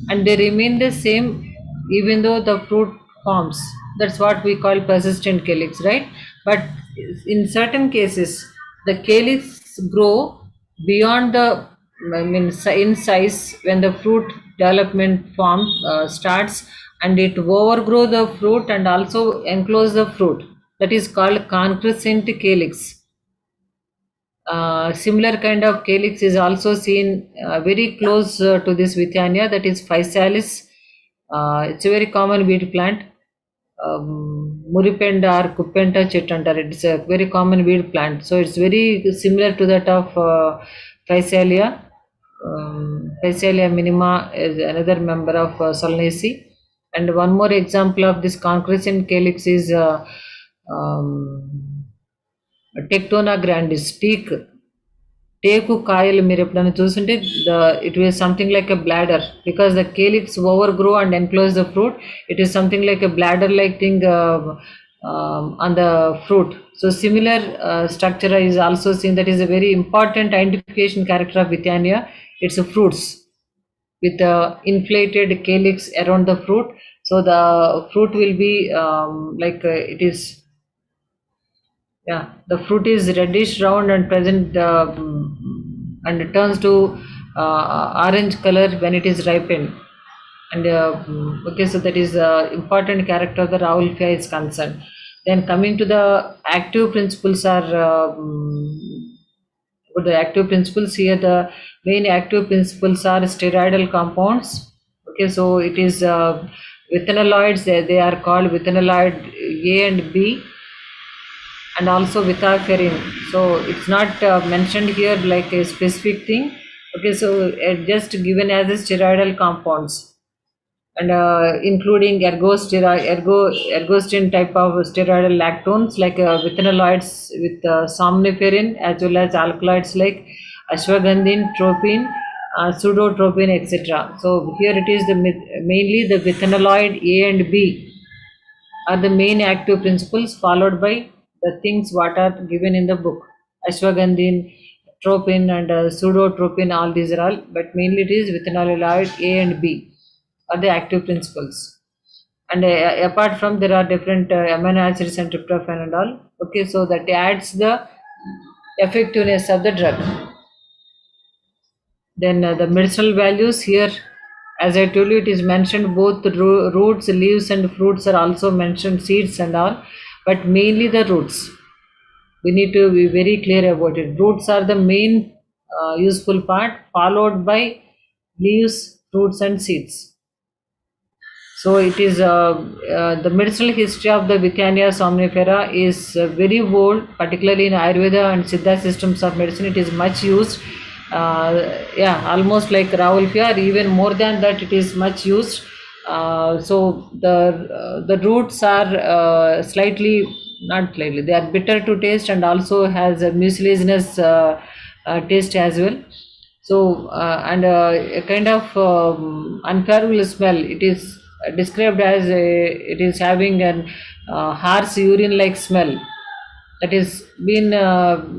and they remain the same even though the fruit forms. That's what we call persistent calyx, right? But in certain cases, the calyx grow beyond the, I mean, in size when the fruit development form starts, and it overgrow the fruit and also enclose the fruit. That is called concrescent calyx. Similar kind of calyx is also seen very close to this Withania, that is Physalis. It's a very common weed plant. Muripenda or Kupenta Chitandar. It's a very common weed plant. So it's very similar to that of Physalia. Physalia minima is another member of Solanaceae. And one more example of this concrescent calyx is Tectona grandis, teak. టేకు కాయలు మీరు ఎప్పుడైనా చూస్తుంటే it was something like a bladder, because the calyx overgrow and enclose the fruit. It is something like a bladder like thing on the fruit. So similar structure is also seen. That is a very important identification character of Withania. It's a fruits with inflated calyx around the fruit. So the fruit will be it is, yeah, the fruit is reddish round and present, and it turns to orange color when it is ripened. And okay, so that is important character of the Raulfia is concerned. Then coming to the active principles are the active principles here. The main active principles are steroidal compounds. Okay, so it is withanolides. They are called withanolide A and B, and also withaferin. So it's not mentioned here like a specific thing. Okay, so just given as a steroidal compounds, and including ergostin type of steroidal lactones like withanolides with somniferin, as well as alkaloids like ashwagandhin, tropin, pseudotropin, etc. So here it is mainly the withanolide A and B are the main active principles, followed by the things what are given in the book: ashwagandhin, tropin, and pseudotropin. All these are all, but mainly it is withanolide A and B are the active principles. And apart from, there are different amino acids and tryptophan and all. Okay, so that adds the effectiveness of the drug. Then the medicinal values here, as I told you, it is mentioned both the roots, leaves, and fruits are also mentioned, seeds and all, but mainly the roots. We need to be very clear about it. Roots are the main useful part, followed by leaves, fruits, and seeds. So it is the medicinal history of the Withania somnifera is very old, particularly in Ayurveda and Siddha systems of medicine. It is much used. Yeah, almost like Raulfia, or even more than that, it is much used. So the roots are slightly, not slightly, they are bitter to taste and also has a mucilaginous taste as well. So and a kind of unfavorable smell. It is described as it is having an harsh urine like smell. That is been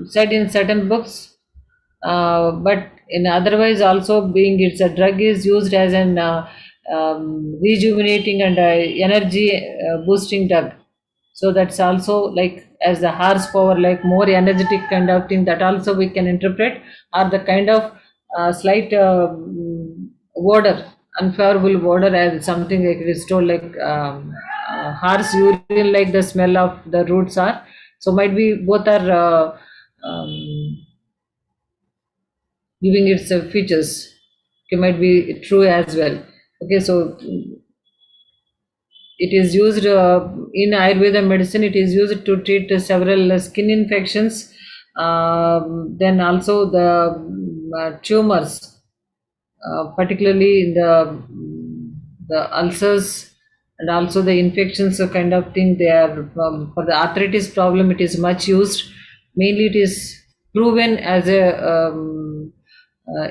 said in certain books, but in otherwise also, being it's a drug is used as an rejuvenating and energy boosting drug. So that's also like as the horsepower, like more energetic kind of thing, that also we can interpret, or the kind of slight odor, unfavorable odor, as something like it is told, like harsh urine like the smell of the roots are. So might be both are giving its features. It might be true as well. Okay, so it is used in Ayurveda medicine. It is used to treat several skin infections. Then also the tumors, particularly in the ulcers and also the infections, kind of thing. They are for the arthritis problem. It is much used. Mainly, it is proven as a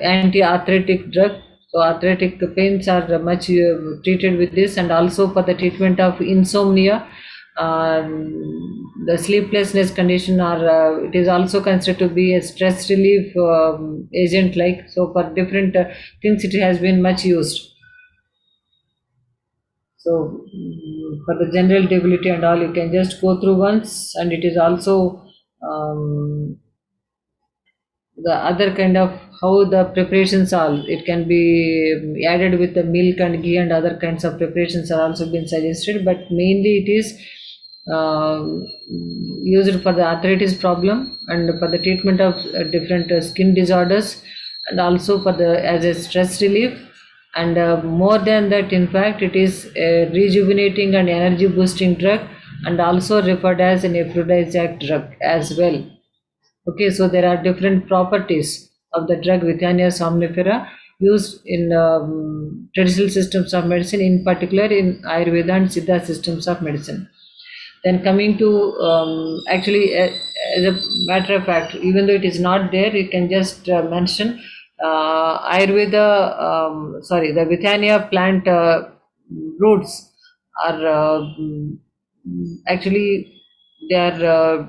anti-arthritic drug. So arthritic pains are much treated with this, and also for the treatment of insomnia, the sleeplessness condition, or it is also considered to be a stress relief agent. Like, so for different things, it has been much used. So for the general debility and all, you can just go through once, and it is also the other kind of how the preparations are. It can be added with the milk and ghee, and other kinds of preparations are also been suggested, but mainly it is used for the arthritis problem and for the treatment of different skin disorders, and also for the as a stress relief. And more than that, in fact, it is a rejuvenating and energy boosting drug, and also referred as an aphrodisiac drug as well. Okay, so there are different properties of the drug Withania somnifera used in traditional systems of medicine, in particular in Ayurveda and Siddha systems of medicine. Then coming to actually, as a matter of fact, even though it is not there, you can just mention Ayurveda. Sorry, the Withania plant roots are actually they are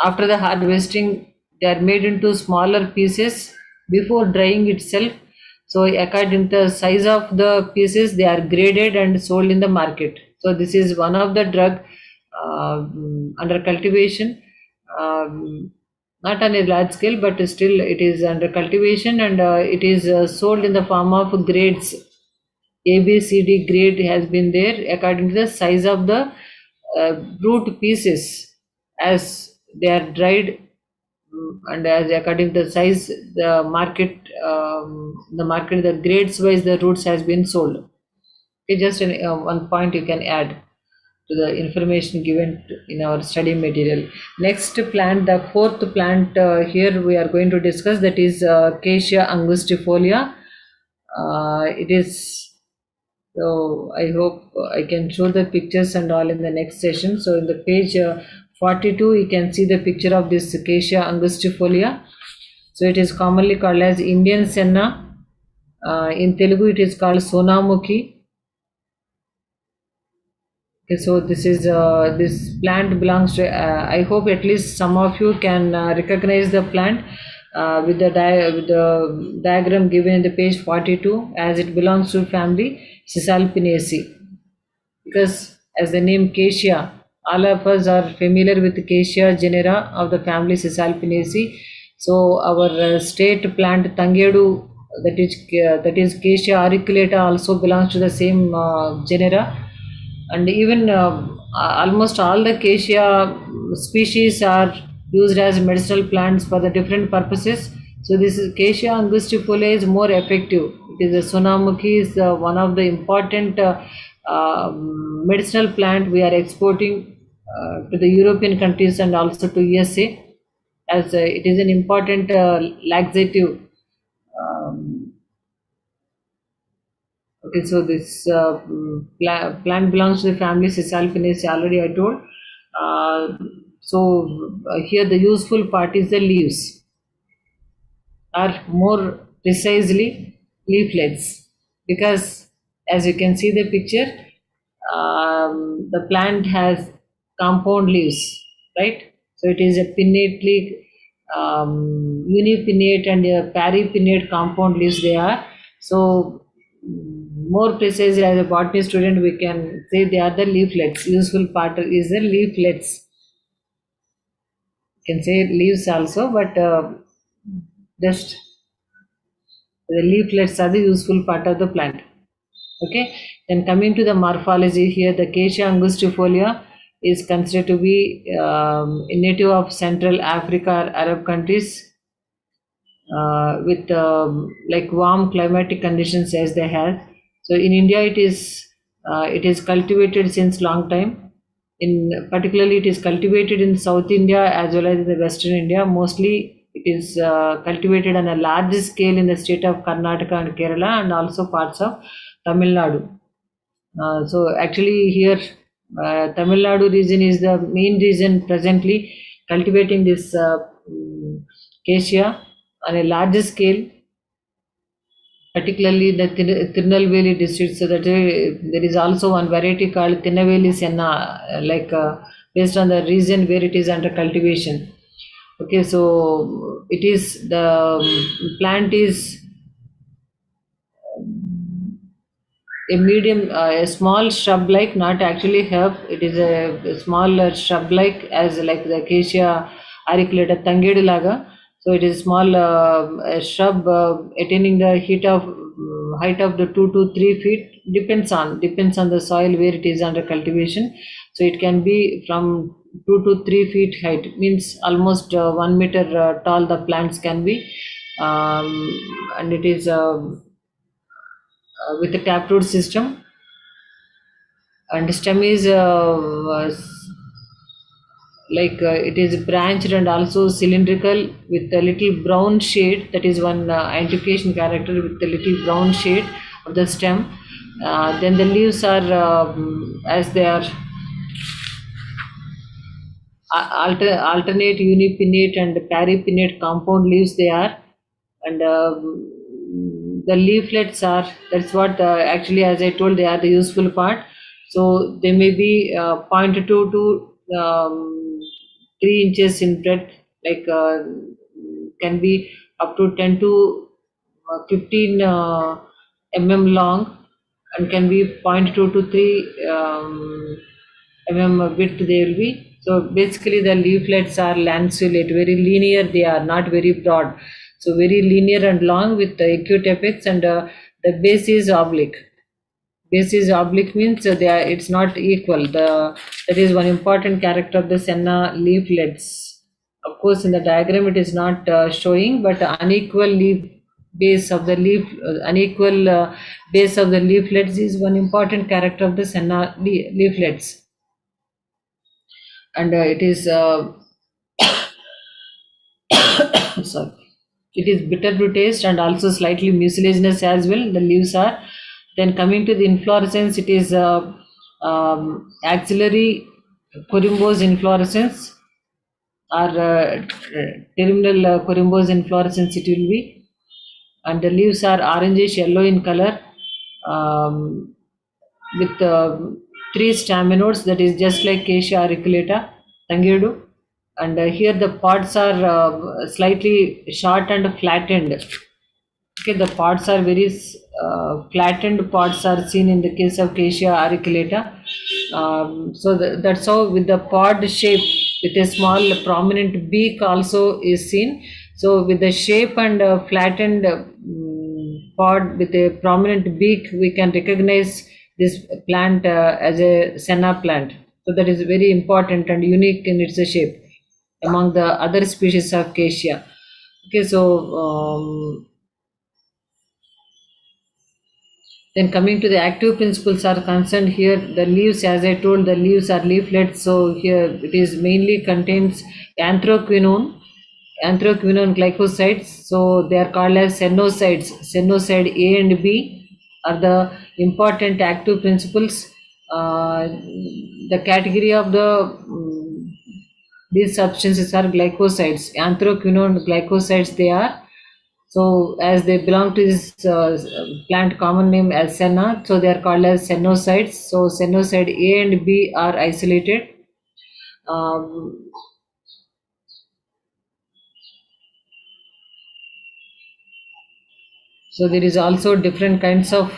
after the harvesting they are made into smaller pieces before drying itself. So according to the size of the pieces they are graded and sold in the market. So this is one of the drug under cultivation, not on a large scale but still it is under cultivation, and it is sold in the form of grades. A, B, C, D grade has been there according to the size of the root pieces as they are dried, and as according to the size the market the grades wise the roots has been sold. Okay, just one point you can add to the information given in our study material. Next plant, the fourth plant here we are going to discuss, that is Acacia angustifolia. It is, so I hope I can show the pictures and all in the next session. So in the page 42, you can see the picture of this Acacia angustifolia. So it is commonly called as Indian senna. In Telugu, it is called Sonamukhi. Okay, so this is this plant belongs to. I hope at least some of you can recognize the plant with with the diagram given in the page 42, as it belongs to family Cisalpinaceae. Because as the name Acacia, all of us are familiar with Acacia genera of the family Cisalpinaceae. So our state plant Tangedu, that is Acacia auriculata, also belongs to the same genera. And even almost all the acacia species are used as medicinal plants for the different purposes. So this is Acacia angustifolia is more effective. It is a Sonamukhi is one of the important medicinal plant we are exporting to the European countries and also to USA, as it is an important laxative. Um, Okay, so this plant belongs to the family Cisalpinaceae, already I told. Here the useful part is the leaves, or more precisely leaflets, because as you can see the picture, the plant has compound leaves, right? So it is a pinnately unipinnate and a peripinnate compound leaves they are. So more precisely, as a botany student, we can say they are the leaflets. Useful part is the leaflets. You can say leaves also, but just the leaflets are the useful part of the plant. Okay, then coming to the morphology here, the Acacia angustifolia is considered to be a native of Central Africa or Arab countries, with like warm climatic conditions as they have. So in India, it is cultivated since long time. In particularly, it is cultivated in South India as well as in the Western India. Mostly, it is cultivated on a large scale in the state of Karnataka and Kerala, and also parts of Tamil Nadu. So actually, here Tamil Nadu region is the main region presently cultivating this acacia on a larger scale, particularly the Tirunelveli district. So that there is also one variety called Tinaveli Senna, based on the region where it is under cultivation. Okay, so it is the plant is a medium, a small shrub like, not actually herb. It is a small shrub like, as like the Acacia auriculata Tangedu laga. So it is small a shrub attaining the height of the 2 to 3 feet. Depends on the soil where it is under cultivation. So it can be from 2 to 3 feet height, means almost 1 meter tall. The plants can be, and it is with a taproot system, and stem is it is branched and also cylindrical with a little brown shade. That is one identification character, with a little brown shade of the stem. Then the leaves are as they are alternate unipinnate and peripinnate compound leaves they are, and the leaflets are, that's what actually, as I told, they are the useful part. So they may be 0.2 to 3 inches in breadth, like can be up to 10 to 15 long, and can be 0.2 to 3 width they will be. So basically the leaflets are lanceolate, very linear, they are not very broad. So very linear and long with the acute apex, and the base is oblique. Base is oblique means they are, it's not equal. That is one important character of the senna leaflets. Of course, in the diagram it is not showing, but unequal unequal base of the leaflets is one important character of the senna leaflets, and it is sorry, it is bitter to taste and also slightly mucilaginous as well. The leaves are. Then coming to the inflorescence, it is axillary corymbose inflorescence, or terminal corymbose inflorescence it will be, and the leaves are orangish yellow in color, um, with 3 staminodes, that is just like Acacia auriculata, Tangedu. And here the pods are slightly short and flattened. Okay, the pods are very flattened pods are seen in the case of Acacia auriculata. So that's how with the pod shape with a small prominent beak also is seen. So with the shape and flattened pod with a prominent beak, we can recognize this plant as a senna plant. So that is very important and unique in its shape among the other species of Acacia. Okay, so then coming to the active principles are concerned, here the leaves, as I told, the leaves are leaflets. So here it is mainly contains anthraquinone glycosides. So they are called as senosides. Senoside A and B are the important active principles. The category of these substances are glycosides. Anthraquinone glycosides they are. So as they belong to this plant common name as senna, so they are called as senosides. So senoside A and B are isolated. Um, So there is also different kinds of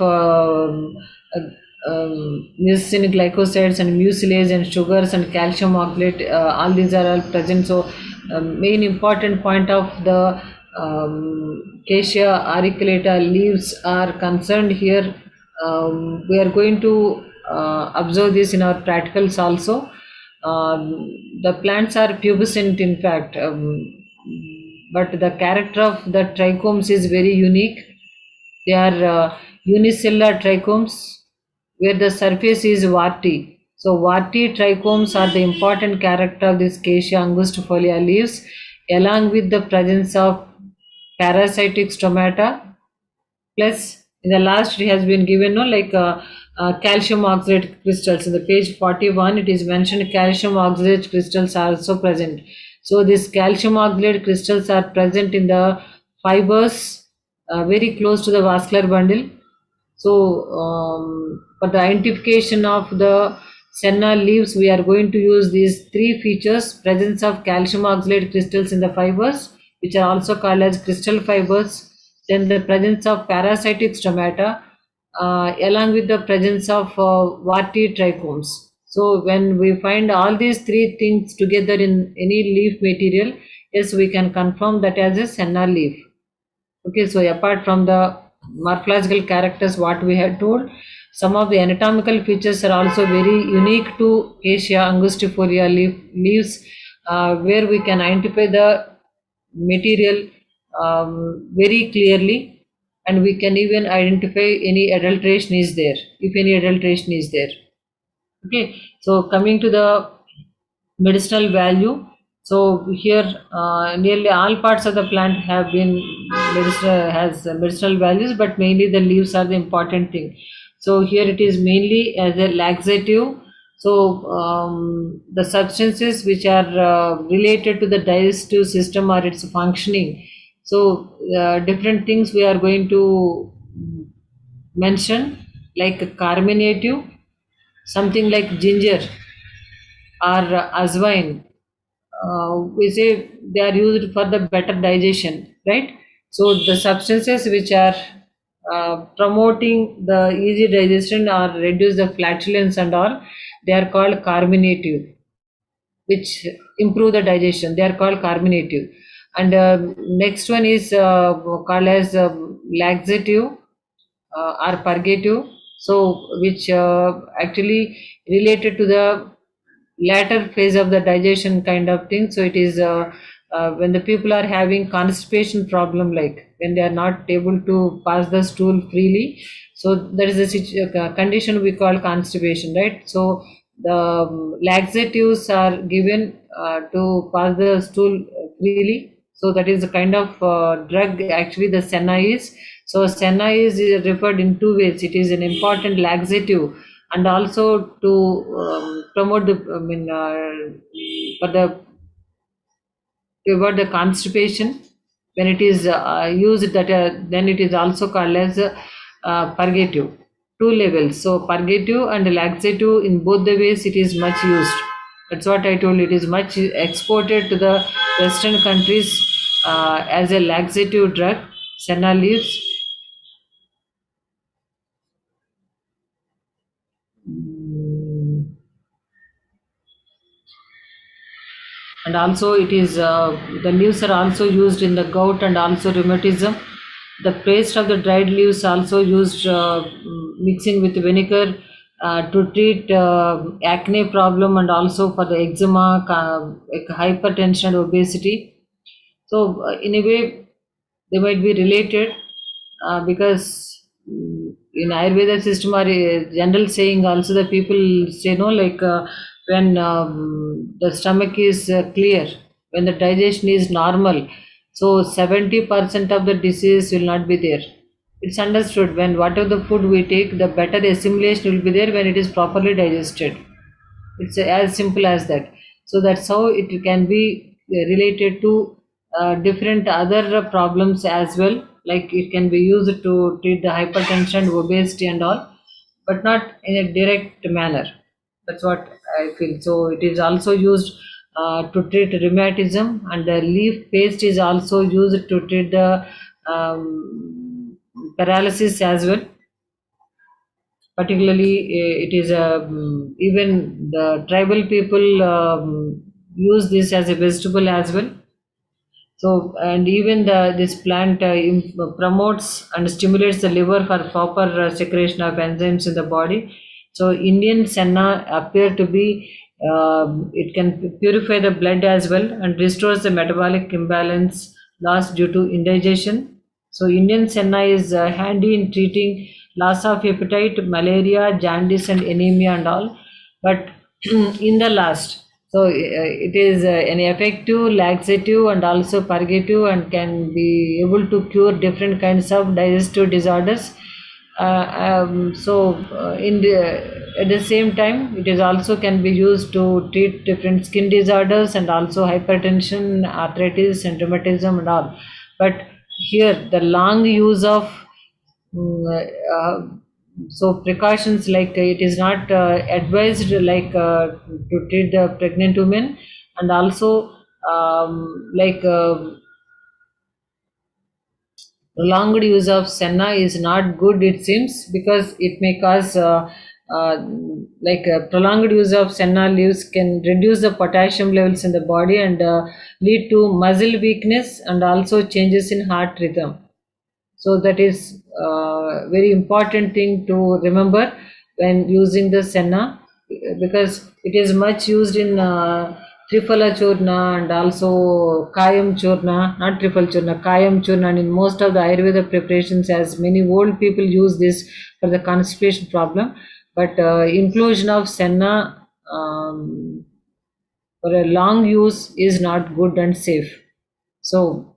mucinic glycosides and mucilase and sugars and calcium oxalate. All these are all present. So main important point of the Acacia auriculata leaves are concerned here. We are going to observe this in our practicals also. The plants are pubescent in fact, but the character of the trichomes is very unique. They are unicellular trichomes where the surface is warty. So warty trichomes are the important character of this Acacia angustifolia leaves, along with the presence of parasitic stomata. Plus in the last it has been given no, like calcium oxalate crystals. In the page 41 it is mentioned calcium oxalate crystals are also present. So these calcium oxalate crystals are present in the fibers very close to the vascular bundle. So for the identification of the senna leaves, we are going to use these 3 features: presence of calcium oxalate crystals in the fibers, which are also called as crystal fibers, then the presence of parasitic stomata, along with the presence of warty trichomes. So when we find all these 3 things together in any leaf material, yes, we can confirm that as a senna leaf. Okay, so apart from the morphological characters, what we had told, some of the anatomical features are also very unique to Acacia angustifolia leaves, where we can identify the material very clearly, and we can even identify any adulteration is there, if any adulteration is there. Okay, so coming to the medicinal value. So here nearly all parts of the plant have been medicinal values, but mainly the leaves are the important thing. So here it is mainly as a laxative. So the substances which are related to the digestive system or its functioning. So different things we are going to mention, like carminative, something like ginger or azwine. We say they are used for the better digestion, right? So the substances which are promoting the easy digestion or reduce the flatulence and all, they are called carminative, which improve the digestion. They are called carminative. And next one is called as laxative or purgative. So which actually related to the latter phase of the digestion kind of thing. So it is when the people are having constipation problem, like when they are not able to pass the stool freely. So there is a condition we call constipation, right? So the laxatives are given to pass the stool freely. So that is a kind of drug actually the senna is. So senna is referred in two ways. It is an important laxative and also to promote the for the to avoid the constipation. When it is used that then it is also called as purgative, two levels. So purgative and laxative, in both the ways it is much used. That's what I told. It is much exported to the western countries as a laxative drug, senna leaves. And also it is the leaves are also used in the gout and also rheumatism. The paste of the dried leaves also used mixing with vinegar to treat acne problem and also for the eczema, hypertension and obesity. So in a way they might be related because in Ayurveda system or a general saying also the people say no, like when the stomach is clear, when the digestion is normal, so 70% of the disease will not be there. It's understood when whatever the food we take, the better assimilation will be there when it is properly digested. It's as simple as that. So that's how it can be related to different other problems as well. Like it can be used to treat the hypertension, obesity, and all, but not in a direct manner. That's what I feel. So it is also used to treat rheumatism, and the leaf paste is also used to treat the paralysis as well. Particularly it is even the tribal people use this as a vegetable as well. So and even this plant promotes and stimulates the liver for proper secretion of enzymes in the body. So Indian senna appear to be it can purify the blood as well and restores the metabolic imbalance lost due to indigestion. So Indian senna is handy in treating loss of appetite, malaria, jaundice, and anemia and all. But in the last, so it is an effective laxative and also purgative and can be able to cure different kinds of digestive disorders. In at the same time, it is also can be used to treat different skin disorders and also hypertension, arthritis, and rheumatism and all. But here, the long use of so precautions, like it is not advised like to treat the pregnant women, and also like prolonged use of senna is not good, it seems, because it may cause prolonged use of senna leaves can reduce the potassium levels in the body and lead to muscle weakness and also changes in heart rhythm. So that is very important thing to remember when using the senna, because it is much used in trifala churna and also kayam churna, not trifal churna, kayam churna, and in most of the Ayurveda preparations, as many old people use this for the constipation problem. But inclusion of senna for a long use is not good and safe. So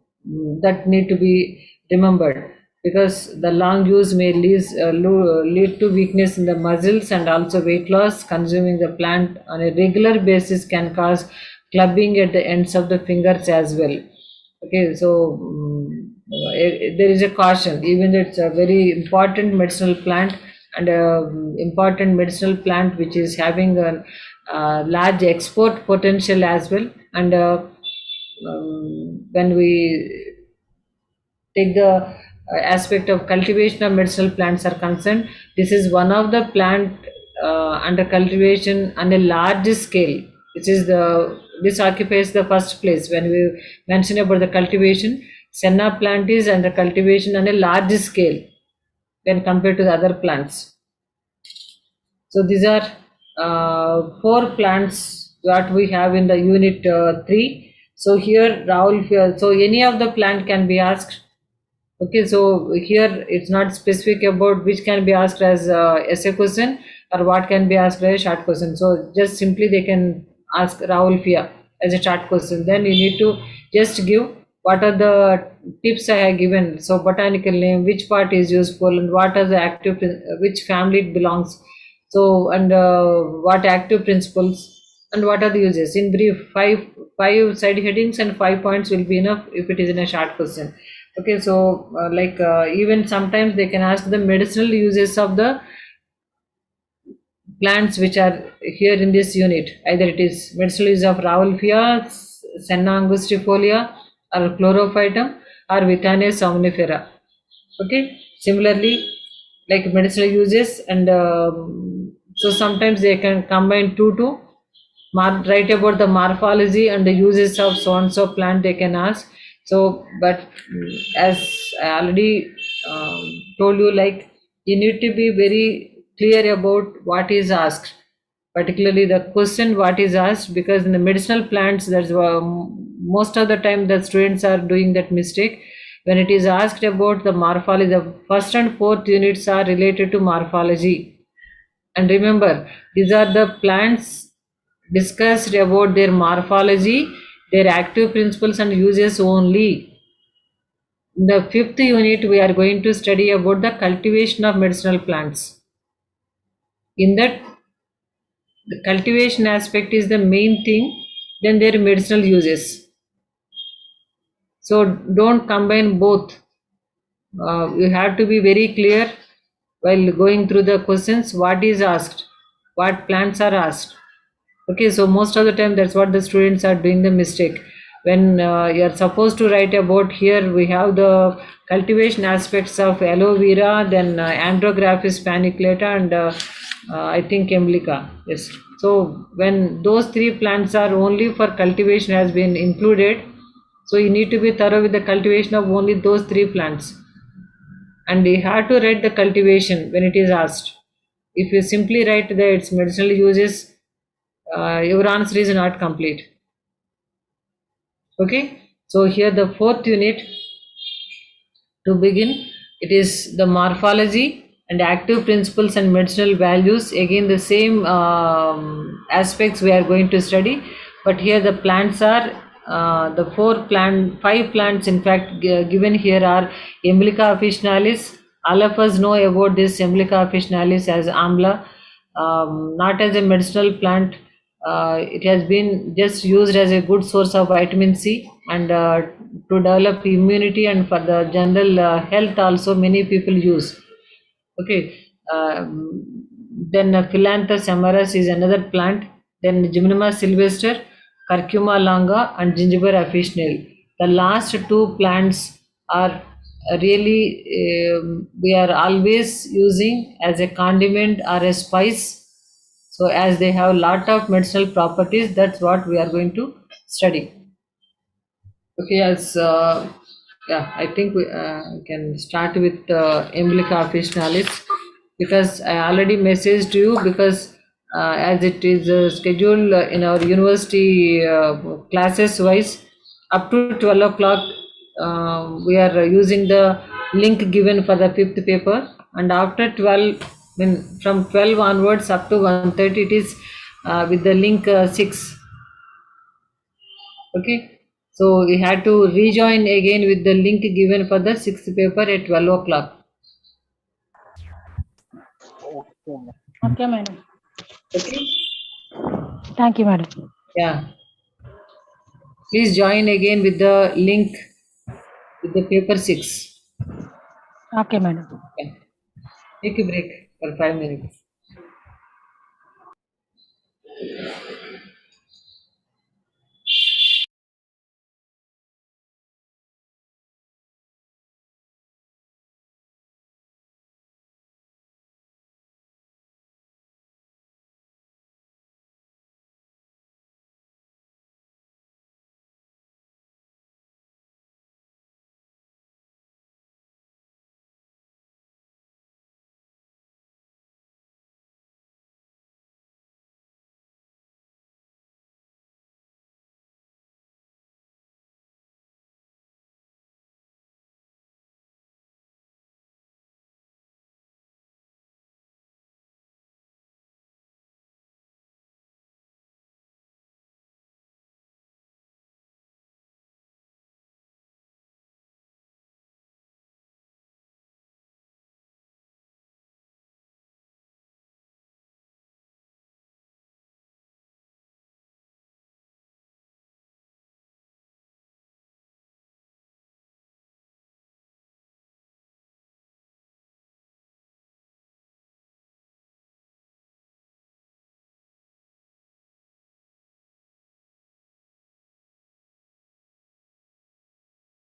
that need to be remembered, because the long use may lead to weakness in the muscles and also weight loss. Consuming the plant on a regular basis can cause clubbing at the ends of the fingers as well. Okay, so there is a caution, even though it's a very important medicinal plant and important medicinal plant which is having a large export potential as well. And when we take the aspect of cultivation of medicinal plants are concerned, this is one of the plant under cultivation on a large scale, which is the this occupies the first place when we mention about the cultivation. Senna plant is under cultivation on a large scale when compared to the other plants. So these are four plants that we have in the unit 3. So here Rahul, so any of the plant can be asked. Okay, so here it's not specific about which can be asked as essay question or what can be asked as a short question. So just simply they can ask Rahul Fia as a short question. Then you need to just give what are the tips I have given. So botanical name, which part is useful, and what are the active, which family it belongs. So and what active principles and what are the uses. In brief, five side headings and 5 points will be enough if it is in a short question. Okay, so even sometimes they can ask the medicinal uses of the plants which are here in this unit. Either it is medicinal use of Rauwolfia, Senna angustifolia, or Chlorophytum, or Withania somnifera. Okay, similarly, like medicinal uses, and so sometimes they can combine two to write about the morphology and the uses of so and so plant they can ask. So but as I already told you, like you need to be very clear about what is asked, particularly the question what is asked, because in the medicinal plants that's most of the time the students are doing that mistake. When it is asked about the morphology, the first and fourth units are related to morphology. And remember, these are the plants discussed about their morphology, their active principles and uses only. In the fifth unit, we are going to study about the cultivation of medicinal plants. In that, the cultivation aspect is the main thing, then their medicinal uses. So don't combine both. You have to be very clear while going through the questions what is asked, what plants are asked. Okay, so most of the time that's what the students are doing the mistake. When you are supposed to write about, here we have the cultivation aspects of aloe vera, then Andrographis paniculata, and I think Emblica. Yes. So when those three plants are only for cultivation has been included, so you need to be thorough with the cultivation of only those three plants. And you have to write the cultivation when it is asked. If you simply write the its medicinal uses, your answer is not complete. Okay, so here the fourth unit to begin, it is the morphology and active principles and medicinal values. Again the same aspects we are going to study, but here the plants are the five plants in fact given here are Emblica officinalis. All of us know about this Emblica officinalis as amla, not as a medicinal plant. It has been just used as a good source of vitamin C, and to develop immunity, and for the general health also many people use. Okay, then Philanthus amaris is another plant. Then Gymnema sylvester, Curcuma longa, and Gingiber officinale. The last two plants are really we are always using as a condiment or a spice. So as they have lot of medicinal properties, that's what we are going to study. Okay, as yeah, I think we can start with Emblica officinalis, because I already messaged you, because as it is scheduled in our university classes wise up to 12 o'clock, we are using the link given for the fifth paper, and after 12, when from 12 onwards up to 1:30, it is with the link 6. Okay, so we had to rejoin again with the link given for the sixth paper at 12 o'clock. Okay, madam. Okay. Thank you, madam. Yeah. Please join again with the link with the paper 6. Okay, madam. Yeah. Take a break. for 5 minutes.